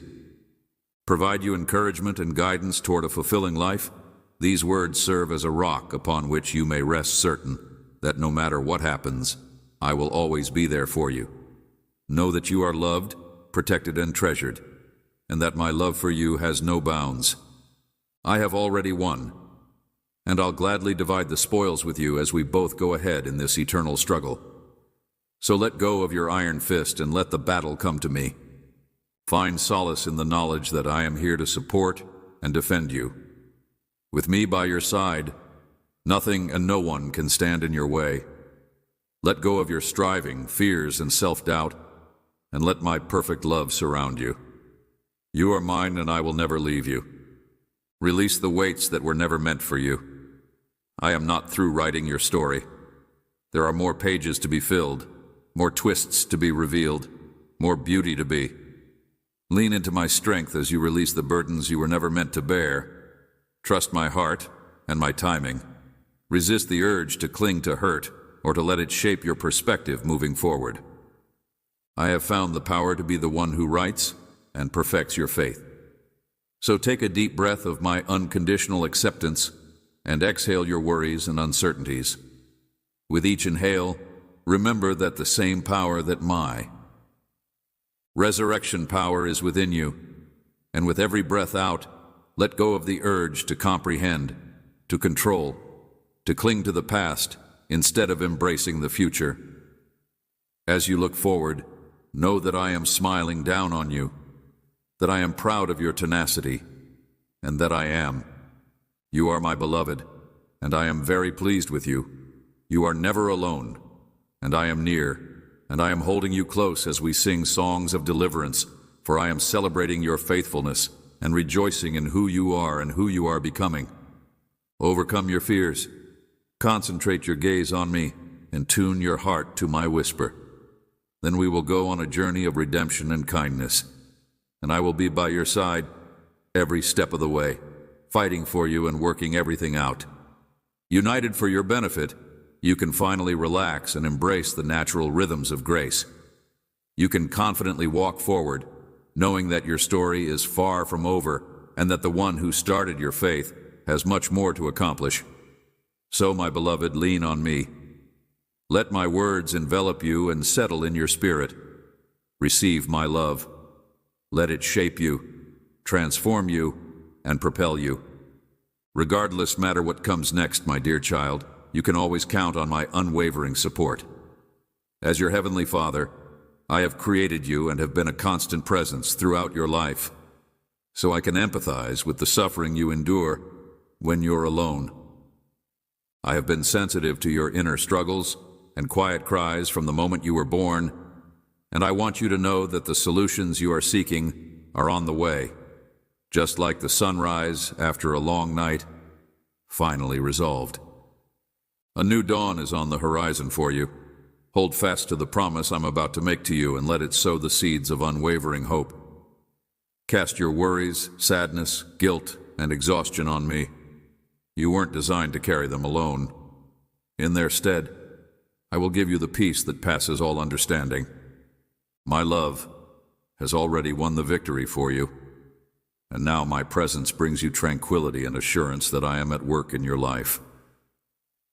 Provide you encouragement and guidance toward a fulfilling life. These words serve as a rock upon which you may rest certain that no matter what happens, I will always be there for you. Know that you are loved, protected, and treasured, and that my love for you has no bounds. I have already won, and I'll gladly divide the spoils with you as we both go ahead in this eternal struggle. So let go of your iron fist and let the battle come to me. Find solace in the knowledge that I am here to support and defend you. With me by your side, nothing and no one can stand in your way. Let go of your striving, fears, and self-doubt, and let my perfect love surround you. You are mine, and I will never leave you. Release the weights that were never meant for you. I am not through writing your story. There are more pages to be filled, more twists to be revealed, more beauty to be. Lean into my strength as you release the burdens you were never meant to bear. Trust my heart and my timing. Resist the urge to cling to hurt or to let it shape your perspective moving forward. I have found the power to be the one who writes and perfects your faith. So take a deep breath of my unconditional acceptance and exhale your worries and uncertainties. With each inhale, remember that the same power that my resurrection power is within you, and with every breath out, let go of the urge to comprehend, to control, to cling to the past instead of embracing the future. As you look forward, know that I am smiling down on you, that I am proud of your tenacity, and that I am. You are my beloved, and I am very pleased with you. You are never alone, and I am near, and I am holding you close as we sing songs of deliverance, for I am celebrating your faithfulness and rejoicing in who you are and who you are becoming. Overcome your fears. Concentrate your gaze on me, and tune your heart to my whisper. Then we will go on a journey of redemption and kindness, and I will be by your side every step of the way, fighting for you and working everything out. United for your benefit, you can finally relax and embrace the natural rhythms of grace. You can confidently walk forward, knowing that your story is far from over and that the one who started your faith has much more to accomplish. So, my beloved, lean on me. Let my words envelop you and settle in your spirit. Receive my love. Let it shape you, transform you, and propel you. Regardless matter what comes next, my dear child, you can always count on my unwavering support. As your Heavenly Father, I have created you and have been a constant presence throughout your life, so I can empathize with the suffering you endure when you're alone. I have been sensitive to your inner struggles and quiet cries from the moment you were born, and I want you to know that the solutions you are seeking are on the way, just like the sunrise after a long night, finally resolved. A new dawn is on the horizon for you. Hold fast to the promise I'm about to make to you and let it sow the seeds of unwavering hope. Cast your worries, sadness, guilt, and exhaustion on me. You weren't designed to carry them alone. In their stead, I will give you the peace that passes all understanding. My love has already won the victory for you, and now my presence brings you tranquility and assurance that I am at work in your life.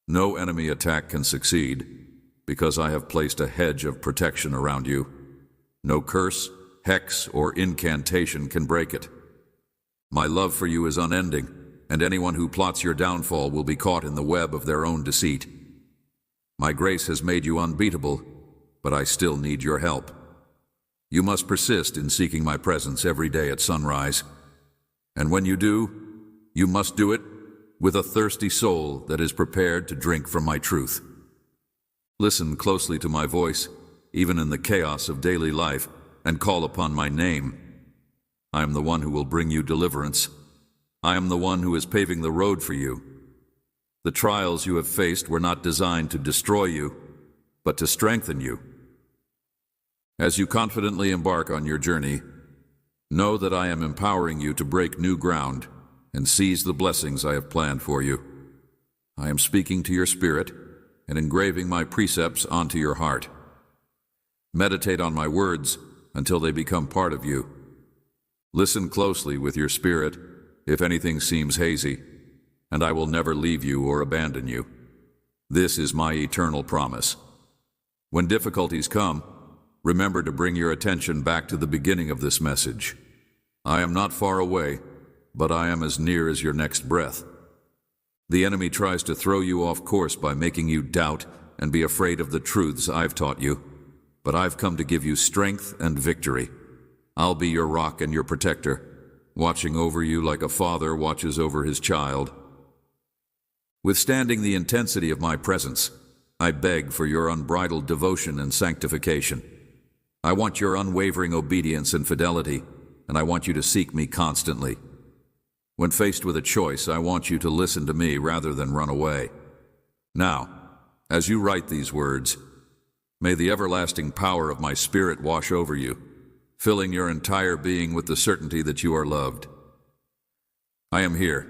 No enemy attack can succeed, because I have placed a hedge of protection around you. No curse, hex, or incantation can break it. My love for you is unending, and anyone who plots your downfall will be caught in the web of their own deceit. My grace has made you unbeatable, but I still need your help. You must persist in seeking my presence every day at sunrise. And when you do, you must do it with a thirsty soul that is prepared to drink from my truth. Listen closely to my voice, even in the chaos of daily life, and call upon my name. I am the one who will bring you deliverance. I am the one who is paving the road for you. The trials you have faced were not designed to destroy you, but to strengthen you. As you confidently embark on your journey, know that I am empowering you to break new ground and seize the blessings I have planned for you. I am speaking to your spirit and engraving my precepts onto your heart. Meditate on my words until they become part of you. Listen closely with your spirit if anything seems hazy, and I will never leave you or abandon you. This is my eternal promise. When difficulties come, remember to bring your attention back to the beginning of this message. I am not far away, but I am as near as your next breath. The enemy tries to throw you off course by making you doubt and be afraid of the truths I've taught you, but I've come to give you strength and victory. I'll be your rock and your protector, watching over you like a father watches over his child. Withstanding the intensity of my presence, I beg for your unbridled devotion and sanctification. I want your unwavering obedience and fidelity, and I want you to seek me constantly. When faced with a choice, I want you to listen to me rather than run away. Now, as you write these words, may the everlasting power of my Spirit wash over you, filling your entire being with the certainty that you are loved. I am here,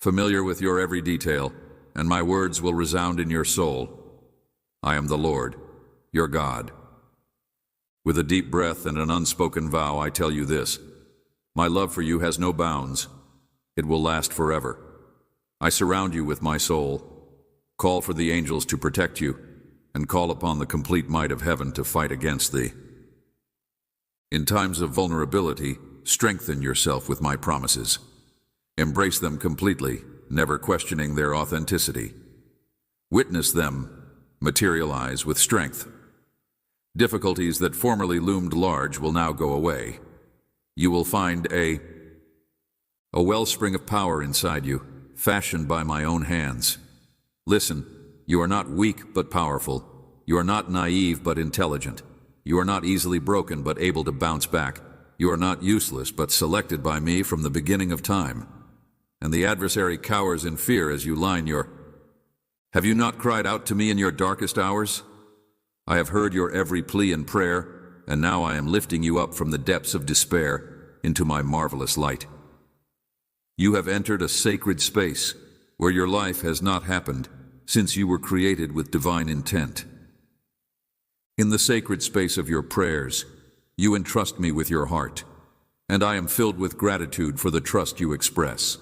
familiar with your every detail, and my words will resound in your soul. I am the Lord, your God. With a deep breath and an unspoken vow, I tell you this: my love for you has no bounds. It will last forever. I surround you with my soul, call for the angels to protect you, and call upon the complete might of heaven to fight against thee. In times of vulnerability, strengthen yourself with my promises. Embrace them completely, never questioning their authenticity. Witness them materialize with strength. Difficulties that formerly loomed large will now go away. You will find a wellspring of power inside you, fashioned by my own hands. Listen, you are not weak but powerful. You are not naive but intelligent. You are not easily broken but able to bounce back. You are not useless but selected by me from the beginning of time. And the adversary cowers in fear as you line your Have you not cried out to me in your darkest hours? I have heard your every plea and prayer, and now I am lifting you up from the depths of despair into my marvelous light. You have entered a sacred space where your life has not happened since you were created with divine intent. In the sacred space of your prayers, you entrust me with your heart, and I am filled with gratitude for the trust you express.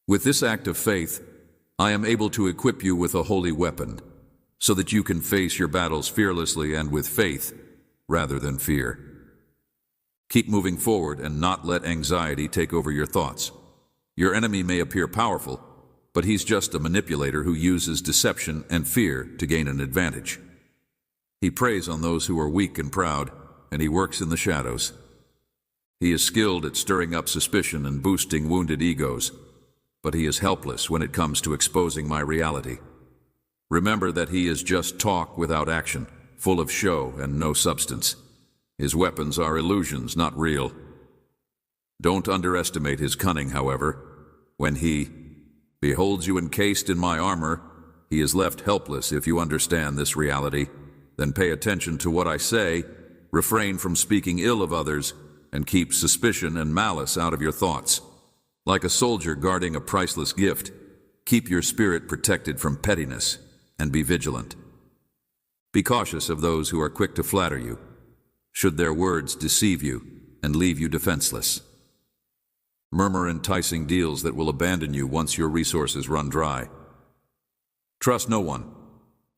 With this act of faith, I am able to equip you with a holy weapon, so that you can face your battles fearlessly and with faith, rather than fear. Keep moving forward and not let anxiety take over your thoughts. Your enemy may appear powerful, but he's just a manipulator who uses deception and fear to gain an advantage. He preys on those who are weak and proud, and he works in the shadows. He is skilled at stirring up suspicion and boosting wounded egos, but he is helpless when it comes to exposing my reality. Remember that he is just talk without action, full of show and no substance. His weapons are illusions, not real. Don't underestimate his cunning, however. When he beholds you encased in my armor, he is left helpless. If you understand this reality, then pay attention to what I say, refrain from speaking ill of others, and keep suspicion and malice out of your thoughts. Like a soldier guarding a priceless gift, keep your spirit protected from pettiness and be vigilant. Be cautious of those who are quick to flatter you, should their words deceive you and leave you defenseless. Murmur enticing deals that will abandon you once your resources run dry. Trust no one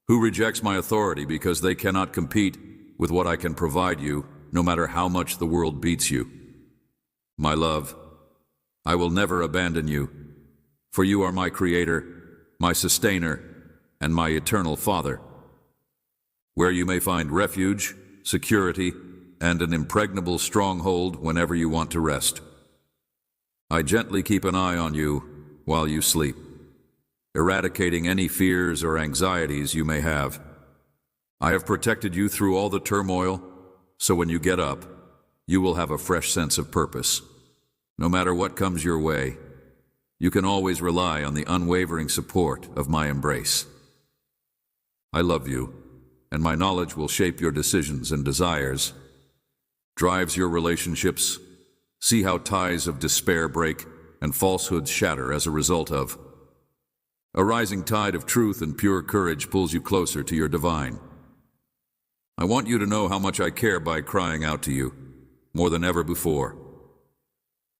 who rejects my authority because they cannot compete with what I can provide you, no matter how much the world beats you. My love, I will never abandon you, for you are my creator, my sustainer, and my eternal Father. Where you may find refuge, security, and an impregnable stronghold whenever you want to rest. I gently keep an eye on you while you sleep, eradicating any fears or anxieties you may have. I have protected you through all the turmoil, so when you get up, you will have a fresh sense of purpose. No matter what comes your way, you can always rely on the unwavering support of my embrace. I love you, and my knowledge will shape your decisions and desires, drives your relationships. See how ties of despair break and falsehoods shatter as a result of. A rising tide of truth and pure courage pulls you closer to your divine. I want you to know how much I care by crying out to you, more than ever before.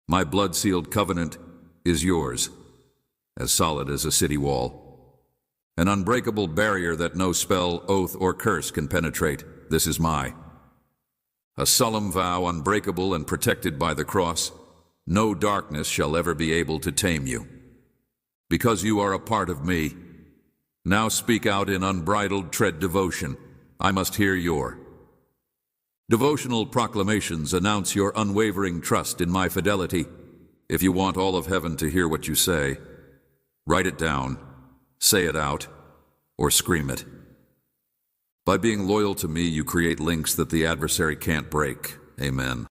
My blood-sealed covenant is yours, as solid as a city wall. An unbreakable barrier that no spell, oath, or curse can penetrate. This is a solemn vow, unbreakable and protected by the cross. No darkness shall ever be able to tame you. Because you are a part of me, now speak out in unbridled tread devotion. I must hear your devotional proclamations. Announce your unwavering trust in my fidelity. If you want all of heaven to hear what you say, write it down, say it out, or scream it. By being loyal to me, you create links that the adversary can't break. Amen.